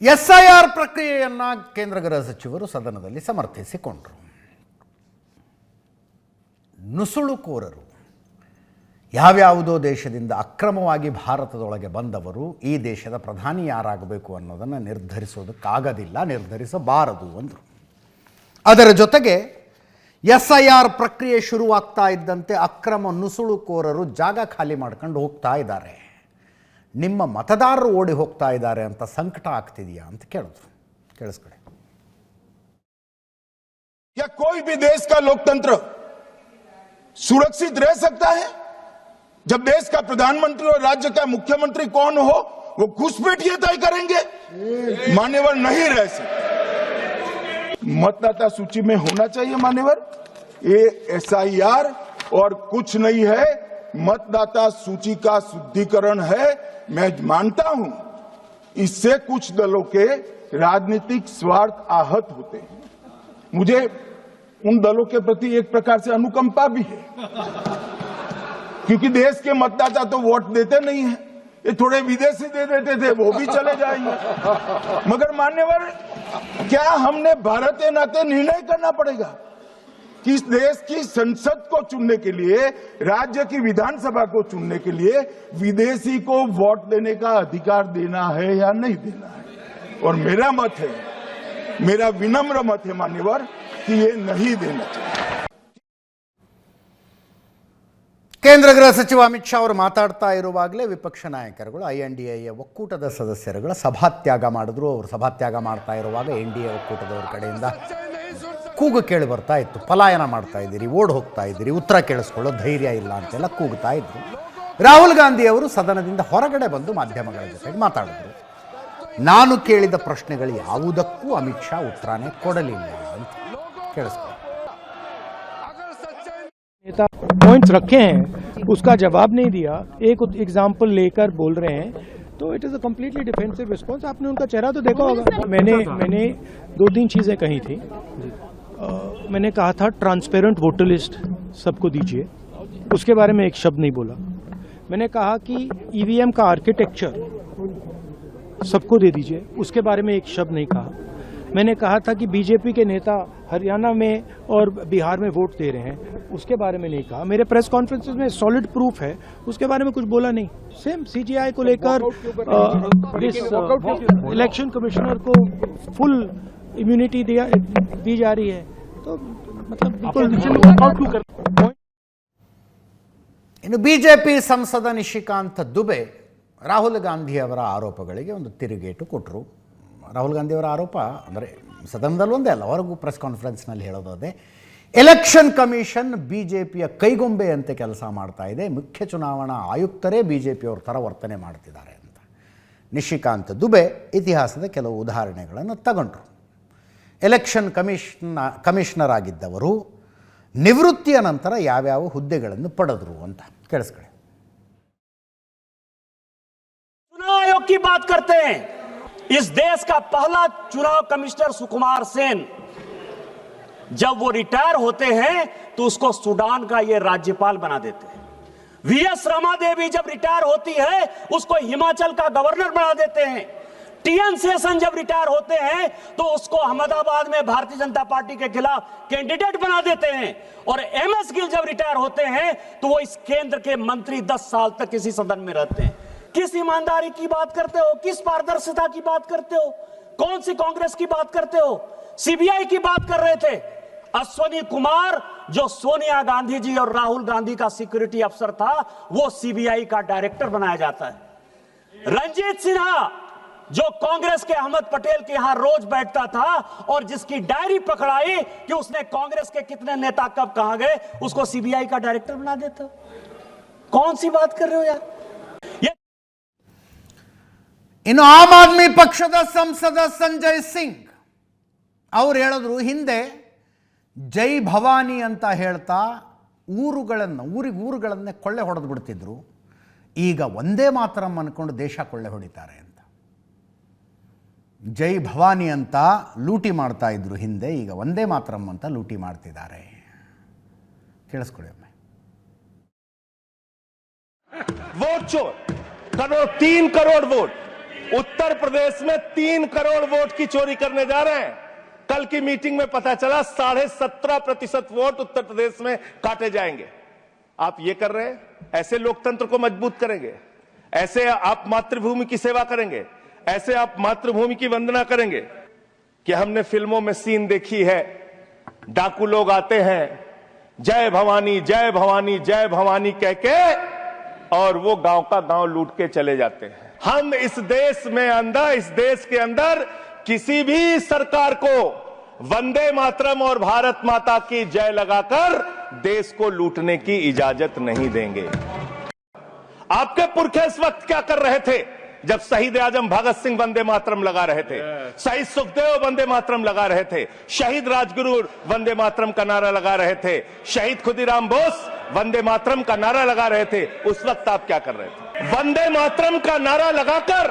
SIR ಪ್ರಕ್ರಿಯೆಯನ್ನು ಕೇಂದ್ರ ಗೃಹ ಸಚಿವರು ಸದನದಲ್ಲಿ ಸಮರ್ಥಿಸಿಕೊಂಡರು. ನುಸುಳುಕೋರರು, ಯಾವ್ಯಾವುದೋ ದೇಶದಿಂದ ಅಕ್ರಮವಾಗಿ ಭಾರತದೊಳಗೆ ಬಂದವರು ಈ ದೇಶದ ಪ್ರಧಾನಿ ಯಾರಾಗಬೇಕು ಅನ್ನೋದನ್ನು ನಿರ್ಧರಿಸೋದಕ್ಕಾಗೋದಿಲ್ಲ, ನಿರ್ಧರಿಸಬಾರದು ಅಂದರು. ಅದರ ಜೊತೆಗೆ SIR ಪ್ರಕ್ರಿಯೆ ಶುರುವಾಗ್ತಾ ಇದ್ದಂತೆ ಅಕ್ರಮ ನುಸುಳುಕೋರರು ಜಾಗ ಖಾಲಿ ಮಾಡ್ಕೊಂಡು ಹೋಗ್ತಾ ಇದ್ದಾರೆ, ನಿಮ್ಮ ಮತದಾರರು ಓಡಿ ಹೋಗ್ತಾ ಇದ್ದಾರೆ ಅಂತ ಸಂಕಟ ಆಗ್ತಿದೆಯಾ ಅಂತ ಕೇಳಿದ್ರು. ಕೇಳಿಸ್ಕೊಳ್ಳಿ. क्या कोई भी देश का लोकतंत्र सुरक्षित रह सकता है जब देश का प्रधानमंत्री और राज्य का मुख्यमंत्री कौन हो वो घुसपैठ ये तय करेंगे? मान्यवर, नहीं रह सकते। मतदाता सूची में होना चाहिए मान्यवर, ये SIR और कुछ नहीं है, मतदाता सूची का शुद्धिकरण है। मैं मानता हूं इससे कुछ दलों के राजनीतिक स्वार्थ आहत होते हैं, मुझे उन दलों के प्रति एक प्रकार से अनुकंपा भी है, क्योंकि देश के मतदाता तो वोट देते नहीं है, ये थोड़े विदेशी दे देते थे, वो भी चले जाएंगे। मगर मान्यवर, क्या हमने भारत के नाते निर्णय करना पड़ेगा कि इस देश की संसद को चुनने के लिए, राज्य की विधानसभा को चुनने के लिए विदेशी को वोट देने का अधिकार देना है या नहीं देना है? और मेरा मत है, मेरा विनम्र मत है मान्यवर, कि ये नहीं देना चाहिए। ಕೇಂದ್ರ ಗೃಹ ಸಚಿವ ಅಮಿತ್ ಶಾ ಅವರು ಮಾತಾಡ್ತಾ ಇರುವಾಗಲೇ ವಿಪಕ್ಷ ನಾಯಕರುಗಳು INDA ಒಕ್ಕೂಟದ ಸದಸ್ಯರುಗಳ ಸಭಾತ್ಯಾಗ ಮಾಡಿದ್ರು. ಅವರು ಸಭಾತ್ಯಾಗ ಮಾಡ್ತಾ ಇರುವಾಗ NDA ಒಕ್ಕೂಟದವರ ಕಡೆಯಿಂದ ಕೂಗು ಕೇಳಿ ಬರ್ತಾ ಇತ್ತು, ಪಲಾಯನ ಮಾಡ್ತಾ ಇದ್ದೀರಿ, ಓಡ್ ಹೋಗ್ತಾ ಇದ್ದೀರಿ, ಉತ್ತರ ಕೇಳಿಸ್ಕೊಳ್ಳೋ ಧೈರ್ಯ ಇಲ್ಲ ಅಂತೆಲ್ಲ ಕೂಗ್ತಾ ಇದ್ರು. ರಾಹುಲ್ ಗಾಂಧಿ ಅವರು ಸದನದಿಂದ ಹೊರಗಡೆ ಬಂದು ಮಾಧ್ಯಮಗಳ ಜೊತೆಗೆ ಮಾತಾಡಿದ್ರು. ನಾನು ಕೇಳಿದ ಪ್ರಶ್ನೆಗಳು ಯಾವುದಕ್ಕೂ ಅಮಿತ್ ಶಾ ಉತ್ತರನೇ ಕೊಡಲಿಲ್ಲ ಅಂತ ಕೇಳಿಸ್ಕೊಳ್ಳಿ. पॉइंट्स रखे हैं उसका जवाब नहीं दिया, एक एग्जाम्पल लेकर बोल रहे हैं, तो it is a completely defensive response. आपने उनका चेहरा तो देखा होगा। मैंने 2-3 चीज़ें कही थी। मैंने कहा था ट्रांसपेरेंट वोटर लिस्ट सबको दीजिए, उसके बारे में एक शब्द नहीं बोला। मैंने कहा कि ईवीएम का आर्किटेक्चर सबको दे दीजिए, उसके बारे में एक शब्द नहीं कहा। मैंने कहा था कि बीजेपी के नेता हरियाणा में और बिहार में वोट दे रहे हैं, उसके बारे में नहीं कहा। मेरे प्रेस कॉन्फ्रेंसेस में सॉलिड प्रूफ है, उसके बारे में कुछ बोला नहीं। सेम सीजीआई को लेकर इलेक्शन कमिश्नर को फुल इम्यूनिटी दी जा रही है, तो मतलब बिल्कुल। ಇನ್ನು ಬಿಜೆಪಿ ಸಂಸದ ನಿಶಿಕಾಂತ್ ದುಬೆ ರಾಹುಲ್ ಗಾಂಧಿಯವರ ಆರೋಪಗಳಿಗೆ ಒಂದು ತಿರುಗೇಟು ಕೊಟ್ಟರು. ರಾಹುಲ್ ಗಾಂಧಿಯವರ ಆರೋಪ ಅಂದರೆ ಸದನದಲ್ಲಿ ಒಂದೇ ಅಲ್ಲ, ಹೊರಗೂ ಪ್ರೆಸ್ ಕಾನ್ಫರೆನ್ಸ್ನಲ್ಲಿ ಹೇಳೋದೇ ಎಲೆಕ್ಷನ್ ಕಮಿಷನ್ ಬಿ ಜೆ ಪಿಯ ಕೈಗೊಂಬೆಯಂತೆ ಕೆಲಸ ಮಾಡ್ತಾ ಇದೆ, ಮುಖ್ಯ ಚುನಾವಣಾ ಆಯುಕ್ತರೇ ಬಿ ಜೆ ಪಿಯವ್ರ ಥರ ವರ್ತನೆ ಮಾಡ್ತಿದ್ದಾರೆ ಅಂತ ನಿಶಿಕಾಂತ್ ದುಬೆ ಇತಿಹಾಸದ ಕೆಲವು ಉದಾಹರಣೆಗಳನ್ನು ತಗೊಂಡ್ರು. ಎಲೆಕ್ಷನ್ ಕಮಿಷನರ್ ಆಗಿದ್ದವರು ನಿವೃತ್ತಿಯ ನಂತರ ಯಾವ್ಯಾವ ಹುದ್ದೆಗಳನ್ನು ಪಡೆದ್ರು ಅಂತ ಕೇಳಿಸ್ಕೊಳ್ಳಿ. चुनाव आयोग की बात करते हैं। इस देश का पहला चुनाव कमिश्नर सुकुमार सेन, जब वो रिटायर होते हैं तो उसको सूडान का ये राज्यपाल बना देते हैं। वीएस रमा देवी जब रिटायर होती है उसको हिमाचल का गवर्नर बना देते हैं। टीएन शेषन जब रिटायर होते हैं तो उसको अहमदाबाद में भारतीय जनता पार्टी के खिलाफ कैंडिडेट बना देते हैं। और एमएस गिल जब रिटायर होते हैं तो वो इस केंद्र के मंत्री 10 साल तक किसी सदन में रहते हैं। किस ईमानदारी की बात करते हो, किस पारदर्शिता की बात करते हो, कौन सी कांग्रेस की बात करते हो? सीबीआई की बात कर रहे थे। अश्वनी कुमार जो सोनिया गांधी जी और राहुल गांधी का सिक्योरिटी अफसर था, वो सीबीआई का डायरेक्टर बनाया जाता है। रंजीत सिन्हा जो कांग्रेस के अहमद पटेल के यहां रोज बैठता था और जिसकी डायरी पकड़ाई कि उसने कांग्रेस के कितने नेता कब कहां गए, उसको सीबीआई का डायरेक्टर बना देता। कौन सी बात कर रहे हो यार? ಇನ್ನು ಆಮ್ ಆದ್ಮಿ ಪಕ್ಷದ ಸಂಸದ ಸಂಜಯ್ ಸಿಂಗ್ ಅವ್ರು ಹೇಳಿದ್ರು, ಹಿಂದೆ ಜೈ ಭವಾನಿ ಅಂತ ಹೇಳ್ತಾ ಊರುಗಳನ್ನೇ ಕೊಳ್ಳೆ ಹೊಡೆದು ಬಿಡ್ತಿದ್ರು, ಈಗ ಒಂದೇ ಮಾತರಂ ಅಂದ್ಕೊಂಡು ದೇಶ ಕೊಳ್ಳೆ ಹೊಡಿತಾರೆ ಅಂತ. ಜೈ ಭವಾನಿ ಅಂತ ಲೂಟಿ ಮಾಡ್ತಾ ಇದ್ರು ಹಿಂದೆ, ಈಗ ಒಂದೇ ಮಾತರಂ ಅಂತ ಲೂಟಿ ಮಾಡ್ತಿದ್ದಾರೆ. ಕೇಳಿಸ್ಕೊಳ್ಳಿ ಒಮ್ಮೆ. वोट चोर 3 करोड़ वोट उत्तर प्रदेश में 3 करोड़ वोट की चोरी करने जा रहे हैं। कल की मीटिंग में पता चला 17.5% वोट उत्तर प्रदेश में काटे जाएंगे। आप ये कर रहे हैं, ऐसे लोकतंत्र को मजबूत करेंगे? ऐसे आप मातृभूमि की सेवा करेंगे? ऐसे आप मातृभूमि की वंदना करेंगे? कि हमने फिल्मों में सीन देखी है, डाकू लोग आते हैं जय भवानी जय भवानी जय भवानी कह के और वो गांव का गांव लूट के चले जाते हैं। हम इस देश के अंदर किसी भी सरकार को वंदे मातरम और भारत माता की जय लगाकर देश को लूटने की इजाजत नहीं देंगे। आपके पुरखे इस वक्त क्या कर रहे थे जब शहीद आजम भगत सिंह वंदे मातरम लगा रहे थे, शहीद सुखदेव वंदे मातरम लगा रहे थे, शहीद राजगुरु वंदे मातरम का नारा लगा रहे थे, शहीद खुदीराम बोस वंदे मातरम का नारा लगा रहे थे, उस वक्त आप क्या कर रहे थे? वंदे मातरम का नारा लगाकर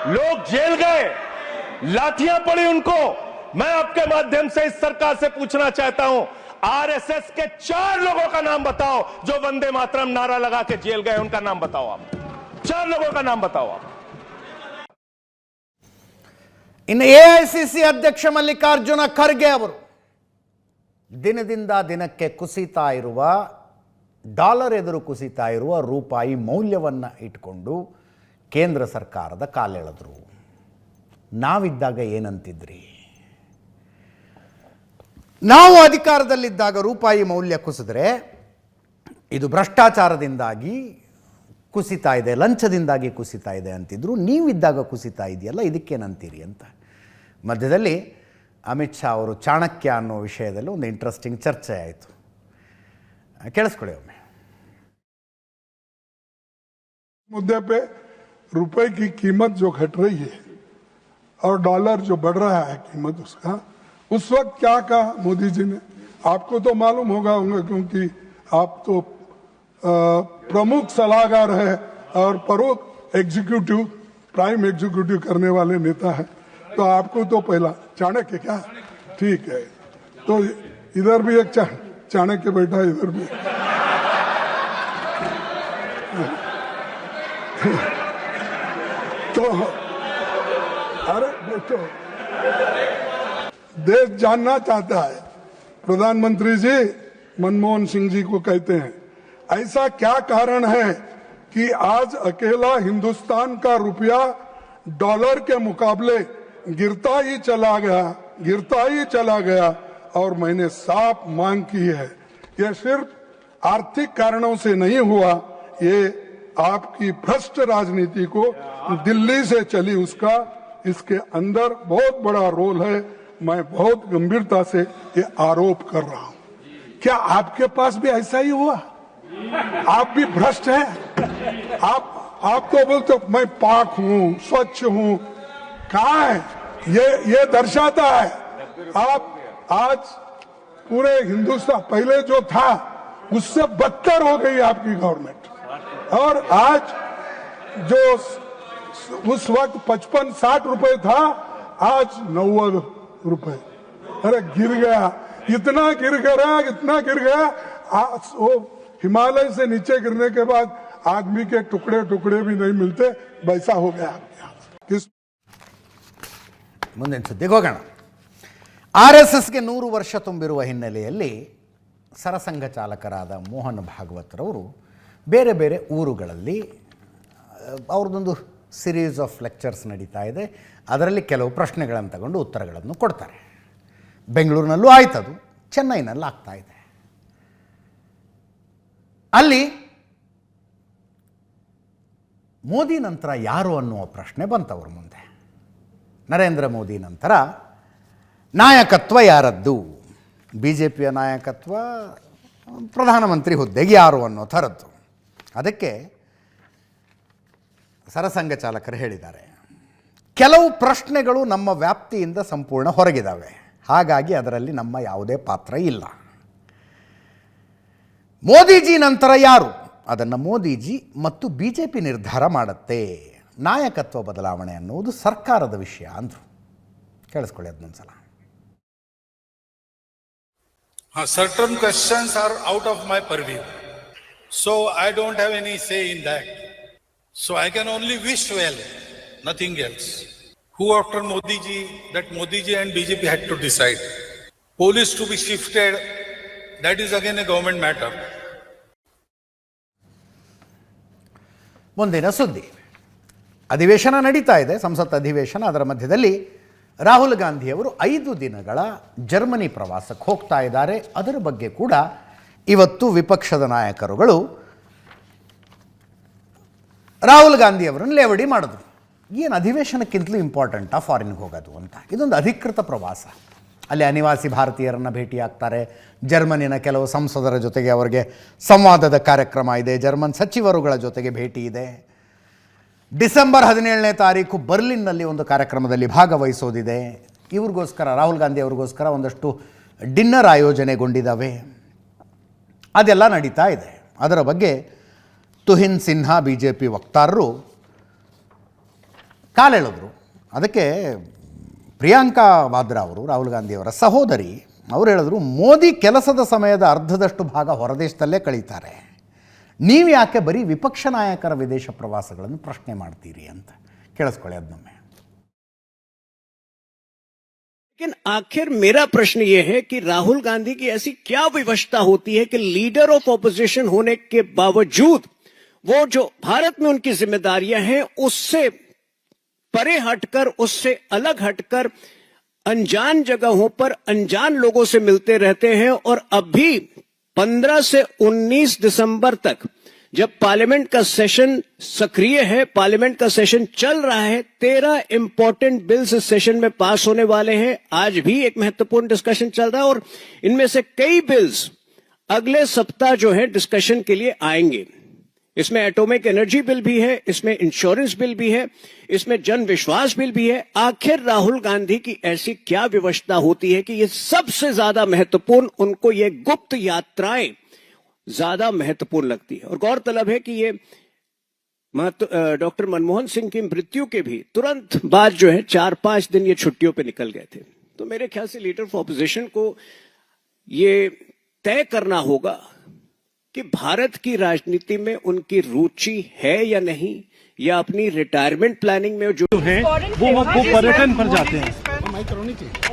लोग जेल गए, लाठियां पड़ी उनको। मैं आपके माध्यम से इस सरकार से पूछना चाहता हूं, आरएसएस के 4 लोगों का नाम बताओ जो वंदे मातरम नारा लगा के जेल गए, उनका नाम बताओ आप। 4 लोगों का नाम बताओ आप। ಇನ್ನು ಎಐಸಿಸಿ ಅಧ್ಯಕ್ಷ ಮಲ್ಲಿಕಾರ್ಜುನ ಖರ್ಗೆ ಅವರು ದಿನದಿಂದ ದಿನಕ್ಕೆ ಕುಸಿತಾ ಇರುವ ಡಾಲರ್ ಎದುರು ಕುಸಿತಾ ಇರುವ ರೂಪಾಯಿ ಮೌಲ್ಯವನ್ನು ಇಟ್ಕೊಂಡು ಕೇಂದ್ರ ಸರ್ಕಾರದ ಕಾಲೆಳೆದರು. ನಾವಿದ್ದಾಗ ಏನಂತಿದ್ರಿ? ನಾವು ಅಧಿಕಾರದಲ್ಲಿದ್ದಾಗ ರೂಪಾಯಿ ಮೌಲ್ಯ ಕುಸಿದ್ರೆ ಇದು ಭ್ರಷ್ಟಾಚಾರದಿಂದಾಗಿ ಕುಸಿತಾ ಇದೆ, ಲಂಚದಿಂದಾಗಿ ಕುಸಿತಾ ಇದೆ ಅಂತಿದ್ರು. ನೀವಿದ್ದಾಗ ಕುಸಿತಾ ಇದೆಯಲ್ಲ, ಇದಕ್ಕೇನಂತೀರಿ ಅಂತ ಮಧ್ಯದಲ್ಲಿ ಅಮಿತ್ ಶಾ ಅವರು ಚಾಣಕ್ಯ ಅನ್ನೋ ವಿಷಯದಲ್ಲಿ ಒಂದು ಇಂಟ್ರೆಸ್ಟಿಂಗ್ ಚರ್ಚೆ ಆಯಿತು. ಕೇಳಿಸ್ಕೊಳ್ಳಿ ಒಮ್ಮೆ. मुद्दे पे रुपए की कीमत जो घट रही है और डॉलर जो बढ़ रहा है कीमत उसका, उस वक्त क्या कहा मोदी जी ने? आपको तो मालूम होगा क्योंकि आप तो प्रमुख सलाहकार है और प्रमुख एग्जीक्यूटिव प्राइम एग्जीक्यूटिव करने वाले नेता है, तो आपको तो पहला चाणक्य क्या, ठीक है, तो इधर भी एक चाणक्य बैठा है, इधर भी तो अरे बैठो, देश जानना चाहता है। प्रधानमंत्री जी मनमोहन सिंह जी को कहते हैं, ऐसा क्या कारण है कि आज अकेला हिंदुस्तान का रुपया डॉलर के मुकाबले गिरता ही चला गया और मैंने साफ मांग की है, यह सिर्फ आर्थिक कारणों से नहीं हुआ, ये आपकी भ्रष्ट राजनीति को दिल्ली से चली उसका इसके अंदर बहुत बड़ा रोल है। मैं बहुत गंभीरता से ये आरोप कर रहा हूं। क्या आपके पास भी ऐसा ही हुआ? आप भी भ्रष्ट हैं? आप तो बोलते मैं पाक हूं, स्वच्छ हूं, कहां है? ये दर्शाता है आप आज पूरे हिंदुस्तान पहले जो था उससे बदतर हो गई आपकी गवर्नमेंट, और आज जो उस वक्त 55-60 रुपए था आज 90 रुपए। अरे गिर गया, इतना गिर गया वो हिमालय से नीचे गिरने के बाद आदमी के टुकड़े भी नहीं मिलते, वैसा हो गया आपके यहाँ। ಮುಂದಿನ ಸುದ್ದಿಗೆ ಹೋಗೋಣ. RSSಗೆ 100 ವರ್ಷ ತುಂಬಿರುವ ಹಿನ್ನೆಲೆಯಲ್ಲಿ ಸರಸಂಘ ಚಾಲಕರಾದ ಮೋಹನ್ ಭಾಗವತರವರು ಬೇರೆ ಬೇರೆ ಊರುಗಳಲ್ಲಿ ಅವ್ರದ್ದೊಂದು ಸಿರೀಸ್ ಆಫ್ ಲೆಕ್ಚರ್ಸ್ ನಡೀತಾ ಇದೆ. ಅದರಲ್ಲಿ ಕೆಲವು ಪ್ರಶ್ನೆಗಳನ್ನು ತಗೊಂಡು ಉತ್ತರಗಳನ್ನು ಕೊಡ್ತಾರೆ. ಬೆಂಗಳೂರಿನಲ್ಲೂ ಆಯ್ತದು, ಚೆನ್ನೈನಲ್ಲಿ ಆಗ್ತಾ ಇದೆ. ಅಲ್ಲಿ ಮೋದಿ ನಂತರ ಯಾರು ಅನ್ನುವ ಪ್ರಶ್ನೆ ಬಂತವ್ರ ಮುಂದೆ. ನರೇಂದ್ರ ಮೋದಿ ನಂತರ ನಾಯಕತ್ವ ಯಾರದ್ದು? BJPಯ ನಾಯಕತ್ವ, ಪ್ರಧಾನಮಂತ್ರಿ ಹುದ್ದೆಗೆ ಯಾರು ಅನ್ನೋ ಥರದ್ದು. ಅದಕ್ಕೆ ಸರಸಂಘ ಚಾಲಕರು ಹೇಳಿದ್ದಾರೆ, ಕೆಲವು ಪ್ರಶ್ನೆಗಳು ನಮ್ಮ ವ್ಯಾಪ್ತಿಯಿಂದ ಸಂಪೂರ್ಣ ಹೊರಗಿದ್ದಾವೆ, ಹಾಗಾಗಿ ಅದರಲ್ಲಿ ನಮ್ಮ ಯಾವುದೇ ಪಾತ್ರ ಇಲ್ಲ. ಮೋದಿಜಿ ನಂತರ ಯಾರು? ಅದನ್ನು ಮೋದಿಜಿ ಮತ್ತು BJP ನಿರ್ಧಾರ ಮಾಡುತ್ತೆ. ನಾಯಕತ್ವ ಬದಲಾವಣೆ ಅನ್ನುವುದು ಸರ್ಕಾರದ ವಿಷಯ ಅಂದರು. ಕೇಳಿಸ್ಕೊಳ್ಳಿ ಅದನ್ನೊಂದ್ಸಲ. Certain questions are out of my purview, so I don't have any say in that. So I can only wish well, nothing else. Who after Modi ji, that Modi ji and BJP had to decide. Police to be shifted, that is again a government matter. ಮುಂದಿನ ಸುದ್ದಿ. ಅಧಿವೇಶನ ನಡೀತಾ ಇದೆ, ಸಂಸತ್ ಅಧಿವೇಶನ. ಅದರ ಮಧ್ಯದಲ್ಲಿ ರಾಹುಲ್ ಗಾಂಧಿಯವರು 5 ದಿನಗಳ ಜರ್ಮನಿ ಪ್ರವಾಸಕ್ಕೆ ಹೋಗ್ತಾ ಇದ್ದಾರೆ. ಅದರ ಬಗ್ಗೆ ಕೂಡ ಇವತ್ತು ವಿಪಕ್ಷದ ನಾಯಕರುಗಳು ರಾಹುಲ್ ಗಾಂಧಿಯವರನ್ನು ಲೇವಡಿ ಮಾಡಿದ್ರು. ಏನು ಅಧಿವೇಶನಕ್ಕಿಂತಲೂ ಇಂಪಾರ್ಟೆಂಟಾ ಫಾರಿನ್ಗೆ ಹೋಗೋದು ಅಂತ? ಇದೊಂದು ಅಧಿಕೃತ ಪ್ರವಾಸ. ಅಲ್ಲಿ ಅನಿವಾಸಿ ಭಾರತೀಯರನ್ನು ಭೇಟಿಯಾಗ್ತಾರೆ. ಜರ್ಮನಿನ ಕೆಲವು ಸಂಸದರ ಜೊತೆಗೆ ಅವರಿಗೆ ಸಂವಾದದ ಕಾರ್ಯಕ್ರಮ ಇದೆ. ಜರ್ಮನ್ ಸಚಿವರುಗಳ ಜೊತೆಗೆ ಭೇಟಿ ಇದೆ. ಡಿಸೆಂಬರ್ 17ನೇ ತಾರೀಕು ಬರ್ಲಿನ್ನಲ್ಲಿ ಒಂದು ಕಾರ್ಯಕ್ರಮದಲ್ಲಿ ಭಾಗವಹಿಸೋದಿದೆ. ಇವ್ರಿಗೋಸ್ಕರ, ರಾಹುಲ್ ಗಾಂಧಿ ಅವ್ರಿಗೋಸ್ಕರ ಒಂದಷ್ಟು ಡಿನ್ನರ್ ಆಯೋಜನೆಗೊಂಡಿದ್ದಾವೆ. ಅದೆಲ್ಲ ನಡೀತಾ ಇದೆ. ಅದರ ಬಗ್ಗೆ ತುಹಿನ್ ಸಿನ್ಹಾ BJP ವಕ್ತಾರರು ಕಾಲೆಳೆದರು. ಅದಕ್ಕೆ ಪ್ರಿಯಾಂಕಾ ವಾದ್ರಾ ಅವರು, ರಾಹುಲ್ ಗಾಂಧಿಯವರ ಸಹೋದರಿ, ಅವರು ಹೇಳಿದ್ರು, ಮೋದಿ ಕೆಲಸದ ಸಮಯದ ಅರ್ಧದಷ್ಟು ಭಾಗ ಹೊರದೇಶದಲ್ಲೇ ಕಳೀತಾರೆ, ನೀವು ಯಾಕೆ ಬರೀ ವಿಪಕ್ಷ ನಾಯಕರ ವಿದೇಶ ಪ್ರವಾಸಗಳನ್ನು ಪ್ರಶ್ನೆ ಮಾಡ್ತೀರಿ ಅಂತ. ಕೇಳಿಸ್ಕೊಳ್ಳಿ ಅದನ್ನೊಮ್ಮೆ. लेकिन आखिर मेरा प्रश्न यह है कि राहुल गांधी की ऐसी क्या विवशता होती है कि लीडर ऑफ ऑपोजिशन होने के बावजूद वो जो भारत में उनकी जिम्मेदारियां हैं उससे परे हटकर, उससे अलग हटकर अनजान जगहों पर अनजान लोगों से मिलते रहते हैं। और अभी 15 से 19 दिसंबर तक जब पार्लियामेंट का सेशन सक्रिय है, पार्लियामेंट का सेशन चल रहा है, 13 इंपॉर्टेंट बिल्स इस सेशन में पास होने वाले हैं। आज भी एक महत्वपूर्ण डिस्कशन चल रहा है और इनमें से कई बिल्स अगले सप्ताह जो है डिस्कशन के लिए आएंगे। इसमें एटॉमिक एनर्जी बिल भी है, इसमें इंश्योरेंस बिल भी है, इसमें जन विश्वास बिल भी है। आखिर राहुल गांधी की ऐसी क्या विवशता होती है कि ये सबसे ज्यादा महत्वपूर्ण, उनको ये गुप्त यात्राएं ज्यादा महत्वपूर्ण लगती है। और गौरतलब है कि ये डॉक्टर मनमोहन सिंह की मृत्यु के भी तुरंत बाद जो है 4-5 दिन ये छुट्टियों पे निकल गए थे। तो मेरे ख्याल से लीडर ऑफ ऑपोजिशन को ये तय करना होगा कि भारत की राजनीति में उनकी रुचि है या नहीं, या अपनी रिटायरमेंट प्लानिंग में जो है वो पर्यटन पर जाते हैं।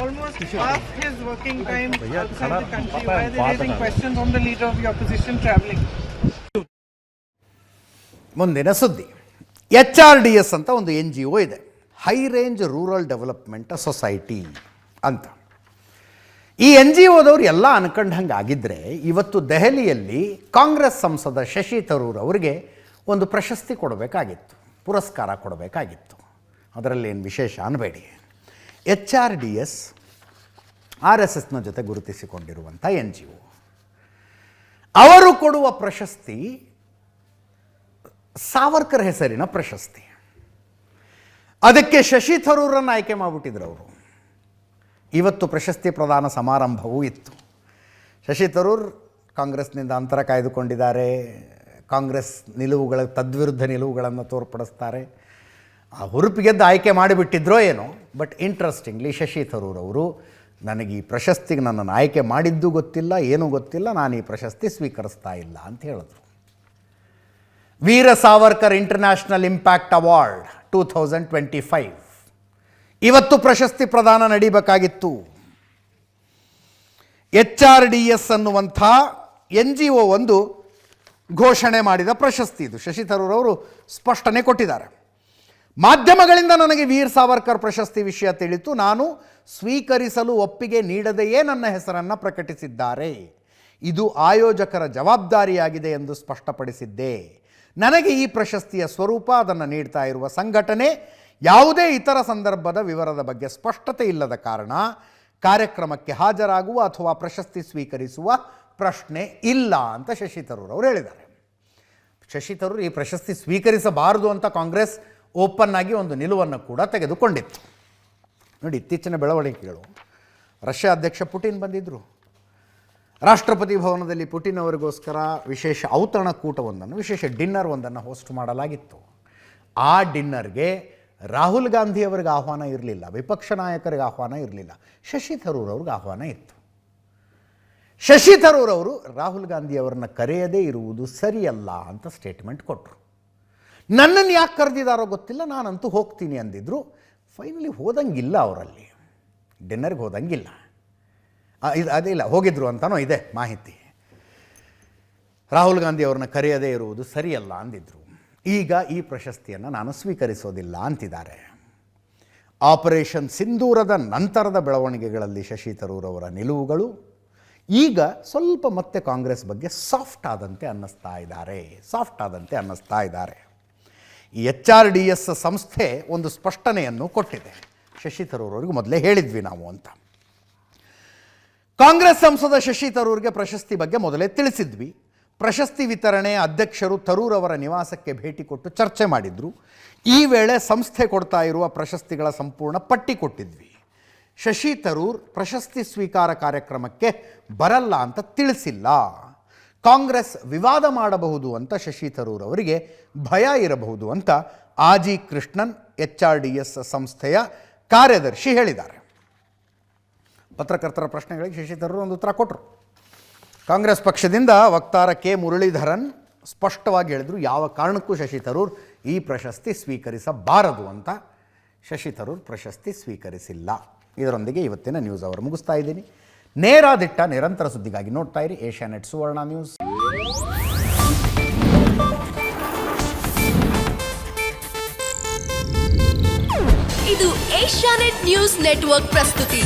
Almost half his working time outside the country. Why are they raising questions on the leader of the opposition traveling? ಮುಂದಿನ ಸುದ್ದಿ, HRDS ಅಂತ ಒಂದು NGO ಇದೆ, high range rural development society ಅಂತ. ಈ NGOದವ್ರು ಎಲ್ಲ ಅನ್ಕೊಂಡಂಗೆ ಆಗಿದ್ದರೆ ಇವತ್ತು ದೆಹಲಿಯಲ್ಲಿ ಕಾಂಗ್ರೆಸ್ ಸಂಸದ ಶಶಿ ತರೂರ್ ಅವರಿಗೆ ಒಂದು ಪ್ರಶಸ್ತಿ ಕೊಡಬೇಕಾಗಿತ್ತು, ಪುರಸ್ಕಾರ ಕೊಡಬೇಕಾಗಿತ್ತು. ಅದರಲ್ಲೇನು ವಿಶೇಷ ಅನ್ಬೇಡಿ. HRDS RSSನ ಜೊತೆ ಗುರುತಿಸಿಕೊಂಡಿರುವಂಥ NGO. ಅವರು ಕೊಡುವ ಪ್ರಶಸ್ತಿ ಸಾವರ್ಕರ್ ಹೆಸರಿನ ಪ್ರಶಸ್ತಿ. ಅದಕ್ಕೆ ಶಶಿ ತರೂರನ್ನು ಆಯ್ಕೆ ಮಾಡಿಬಿಟ್ಟಿದ್ರು ಅವರು. ಇವತ್ತು ಪ್ರಶಸ್ತಿ ಪ್ರದಾನ ಸಮಾರಂಭವೂ ಇತ್ತು. ಶಶಿ ತರೂರ್ ಕಾಂಗ್ರೆಸ್ನಿಂದ ಅಂತರ ಕಾಯ್ದುಕೊಂಡಿದ್ದಾರೆ, ಕಾಂಗ್ರೆಸ್ ನಿಲುವುಗಳ ತದ್ವಿರುದ್ಧ ನಿಲುವುಗಳನ್ನು ತೋರ್ಪಡಿಸ್ತಾರೆ. ಆ ಹುರುಪಿಗೆದ್ದು ಆಯ್ಕೆ ಮಾಡಿಬಿಟ್ಟಿದ್ರೋ ಏನೋ. ಬಟ್ ಇಂಟ್ರೆಸ್ಟಿಂಗ್ಲಿ ಶಶಿ ತರೂರ್ ಅವರು ನನಗೆ ಈ ಪ್ರಶಸ್ತಿಗೆ ನನ್ನನ್ನು ಆಯ್ಕೆ ಮಾಡಿದ್ದು ಗೊತ್ತಿಲ್ಲ, ಏನೂ ಗೊತ್ತಿಲ್ಲ, ನಾನು ಈ ಪ್ರಶಸ್ತಿ ಸ್ವೀಕರಿಸ್ತಾ ಇಲ್ಲ ಅಂತ ಹೇಳಿದ್ರು. Veer Savarkar international impact award 2025 ಇವತ್ತು ಪ್ರಶಸ್ತಿ ಪ್ರದಾನ ನಡೀಬೇಕಾಗಿತ್ತು. HRDS ಅನ್ನುವಂಥ NGO ಒಂದು ಘೋಷಣೆ ಮಾಡಿದ ಪ್ರಶಸ್ತಿ ಇದು. ಶಶಿ ತರೂರ್ ಅವರು ಸ್ಪಷ್ಟನೆ ಕೊಟ್ಟಿದ್ದಾರೆ. ಮಾಧ್ಯಮಗಳಿಂದ ನನಗೆ ವೀರ್ ಸಾವರ್ಕರ್ ಪ್ರಶಸ್ತಿ ವಿಷಯ ತಿಳಿತು, ನಾನು ಸ್ವೀಕರಿಸಲು ಒಪ್ಪಿಗೆ ನೀಡದೆಯೇ ನನ್ನ ಹೆಸರನ್ನು ಪ್ರಕಟಿಸಿದ್ದಾರೆ. ಇದು ಆಯೋಜಕರ ಜವಾಬ್ದಾರಿಯಾಗಿದೆ ಎಂದು ಸ್ಪಷ್ಟಪಡಿಸಿದ್ದೆ. ನನಗೆ ಈ ಪ್ರಶಸ್ತಿಯ ಸ್ವರೂಪ, ಅದನ್ನು ನೀಡ್ತಾ ಇರುವ ಸಂಘಟನೆ, ಯಾವುದೇ ಇತರ ಸಂದರ್ಭದ ವಿವರದ ಬಗ್ಗೆ ಸ್ಪಷ್ಟತೆ ಇಲ್ಲದ ಕಾರಣ ಕಾರ್ಯಕ್ರಮಕ್ಕೆ ಹಾಜರಾಗುವ ಅಥವಾ ಪ್ರಶಸ್ತಿ ಸ್ವೀಕರಿಸುವ ಪ್ರಶ್ನೆ ಇಲ್ಲ ಅಂತ ಶಶಿ ತರೂರ್ ಅವರು ಹೇಳಿದ್ದಾರೆ. ಶಶಿ ತರೂರ್ ಈ ಪ್ರಶಸ್ತಿ ಸ್ವೀಕರಿಸಬಾರದು ಅಂತ ಕಾಂಗ್ರೆಸ್ ಓಪನ್ ಆಗಿ ಒಂದು ನಿಲುವನ್ನು ಕೂಡ ತೆಗೆದುಕೊಂಡಿತ್ತು. ನೋಡಿ, ಇತ್ತೀಚಿನ ಬೆಳವಣಿಗೆಗಳು, ರಷ್ಯಾ ಅಧ್ಯಕ್ಷ ಪುಟಿನ್ ಬಂದಿದ್ದರು. ರಾಷ್ಟ್ರಪತಿ ಭವನದಲ್ಲಿ ಪುಟಿನ್ ಅವರಿಗೋಸ್ಕರ ವಿಶೇಷ ಔತಣಕೂಟವೊಂದನ್ನು, ವಿಶೇಷ ಡಿನ್ನರ್ ಒಂದನ್ನು ಹೋಸ್ಟ್ ಮಾಡಲಾಗಿತ್ತು. ಆ ಡಿನ್ನರ್ಗೆ ರಾಹುಲ್ ಗಾಂಧಿ ಅವರಿಗೆ ಆಹ್ವಾನ ಇರಲಿಲ್ಲ, ವಿಪಕ್ಷ ನಾಯಕರಿಗೆ ಆಹ್ವಾನ ಇರಲಿಲ್ಲ, ಶಶಿ ತರೂರ್ ಅವ್ರಿಗೆ ಆಹ್ವಾನ ಇತ್ತು. ಶಶಿ ತರೂರ್ ಅವರು ರಾಹುಲ್ ಗಾಂಧಿ ಅವರನ್ನು ಕರೆಯದೇ ಇರುವುದು ಸರಿಯಲ್ಲ ಅಂತ ಸ್ಟೇಟ್ಮೆಂಟ್ ಕೊಟ್ಟರು. ನನ್ನನ್ನು ಯಾಕೆ ಕರೆದಿದ್ದಾರೋ ಗೊತ್ತಿಲ್ಲ, ನಾನಂತೂ ಹೋಗ್ತೀನಿ ಅಂದಿದ್ರು. ಫೈನಲಿ ಹೋದಂಗಿಲ್ಲ, ಅವರಲ್ಲಿ ಡಿನ್ನರ್ಗೆ ಹೋದಂಗಿಲ್ಲ. ಅದಿಲ್ಲ, ಹೋಗಿದ್ರು ಅಂತನೋ ಇದೆ ಮಾಹಿತಿ. ರಾಹುಲ್ ಗಾಂಧಿ ಅವ್ರನ್ನ ಕರೆಯದೇ ಇರುವುದು ಸರಿಯಲ್ಲ ಅಂದಿದ್ರು. ಈಗ ಈ ಪ್ರಶಸ್ತಿಯನ್ನು ನಾನು ಸ್ವೀಕರಿಸೋದಿಲ್ಲ ಅಂತಿದ್ದಾರೆ. ಆಪರೇಷನ್ ಸಿಂಧೂರದ ನಂತರದ ಬೆಳವಣಿಗೆಗಳಲ್ಲಿ ಶಶಿ ತರೂರ್ ಅವರ ನಿಲುವುಗಳು ಈಗ ಸ್ವಲ್ಪ ಮತ್ತೆ ಕಾಂಗ್ರೆಸ್ ಬಗ್ಗೆ ಸಾಫ್ಟ್ ಆದಂತೆ ಅನ್ನಿಸ್ತಾ ಇದ್ದಾರೆ. ಈ HRDS ಸಂಸ್ಥೆ ಒಂದು ಸ್ಪಷ್ಟನೆಯನ್ನು ಕೊಟ್ಟಿದೆ. ಶಶಿ ತರೂರ್ ಅವರಿಗೆ ಮೊದಲೇ ಹೇಳಿದ್ವಿ ನಾವು ಅಂತ. ಕಾಂಗ್ರೆಸ್ ಸಂಸದ ಶಶಿ ತರೂರ್ಗೆ ಪ್ರಶಸ್ತಿ ಬಗ್ಗೆ ಮೊದಲೇ ತಿಳಿಸಿದ್ವಿ. ಪ್ರಶಸ್ತಿ ವಿತರಣೆ ಅಧ್ಯಕ್ಷರು ತರೂರ್ ಅವರ ನಿವಾಸಕ್ಕೆ ಭೇಟಿ ಕೊಟ್ಟು ಚರ್ಚೆ ಮಾಡಿದ್ರು. ಈ ವೇಳೆ ಸಂಸ್ಥೆ ಕೊಡ್ತಾ ಇರುವ ಪ್ರಶಸ್ತಿಗಳ ಸಂಪೂರ್ಣ ಪಟ್ಟಿ ಕೊಟ್ಟಿದ್ವಿ. ಶಶಿ ತರೂರ್ ಪ್ರಶಸ್ತಿ ಸ್ವೀಕಾರ ಕಾರ್ಯಕ್ರಮಕ್ಕೆ ಬರಲ್ಲ ಅಂತ ತಿಳಿಸಿಲ್ಲ. ಕಾಂಗ್ರೆಸ್ ವಿವಾದ ಮಾಡಬಹುದು ಅಂತ ಶಶಿ ತರೂರ್ ಅವರಿಗೆ ಭಯ ಇರಬಹುದು ಅಂತ ಆಜಿ ಕೃಷ್ಣನ್ HRDS ಸಂಸ್ಥೆಯ ಕಾರ್ಯದರ್ಶಿ ಹೇಳಿದ್ದಾರೆ. ಪತ್ರಕರ್ತರ ಪ್ರಶ್ನೆಗಳಿಗೆ ಶಶಿ ತರೂರ್ ಒಂದು ಉತ್ತರ ಕೊಟ್ಟರು. ಕಾಂಗ್ರೆಸ್ ಪಕ್ಷದಿಂದ ವಕ್ತಾರ ಕೆ ಮುರಳೀಧರನ್ ಸ್ಪಷ್ಟವಾಗಿ ಹೇಳಿದರು, ಯಾವ ಕಾರಣಕ್ಕೂ ಶಶಿ ತರೂರ್ ಈ ಪ್ರಶಸ್ತಿ ಸ್ವೀಕರಿಸಬಾರದು ಅಂತ. ಶಶಿ ತರೂರ್ ಪ್ರಶಸ್ತಿ ಸ್ವೀಕರಿಸಿಲ್ಲ. ಇದರೊಂದಿಗೆ ಇವತ್ತಿನ ನ್ಯೂಸ್ ಅವರ್ ಮುಗಿಸ್ತಾ ಇದ್ದೀನಿ. ನೇರ ದಿಟ್ಟ ನಿರಂತರ ಸುದ್ದಿಗಾಗಿ ನೋಡ್ತಾ ಇರಿ ಏಷ್ಯಾನೆಟ್ ಸುವರ್ಣ ನ್ಯೂಸ್. ಇದು ಏಷ್ಯಾನೆಟ್ ನ್ಯೂಸ್ ನೆಟ್ವರ್ಕ್ ಪ್ರಸ್ತುತಿ.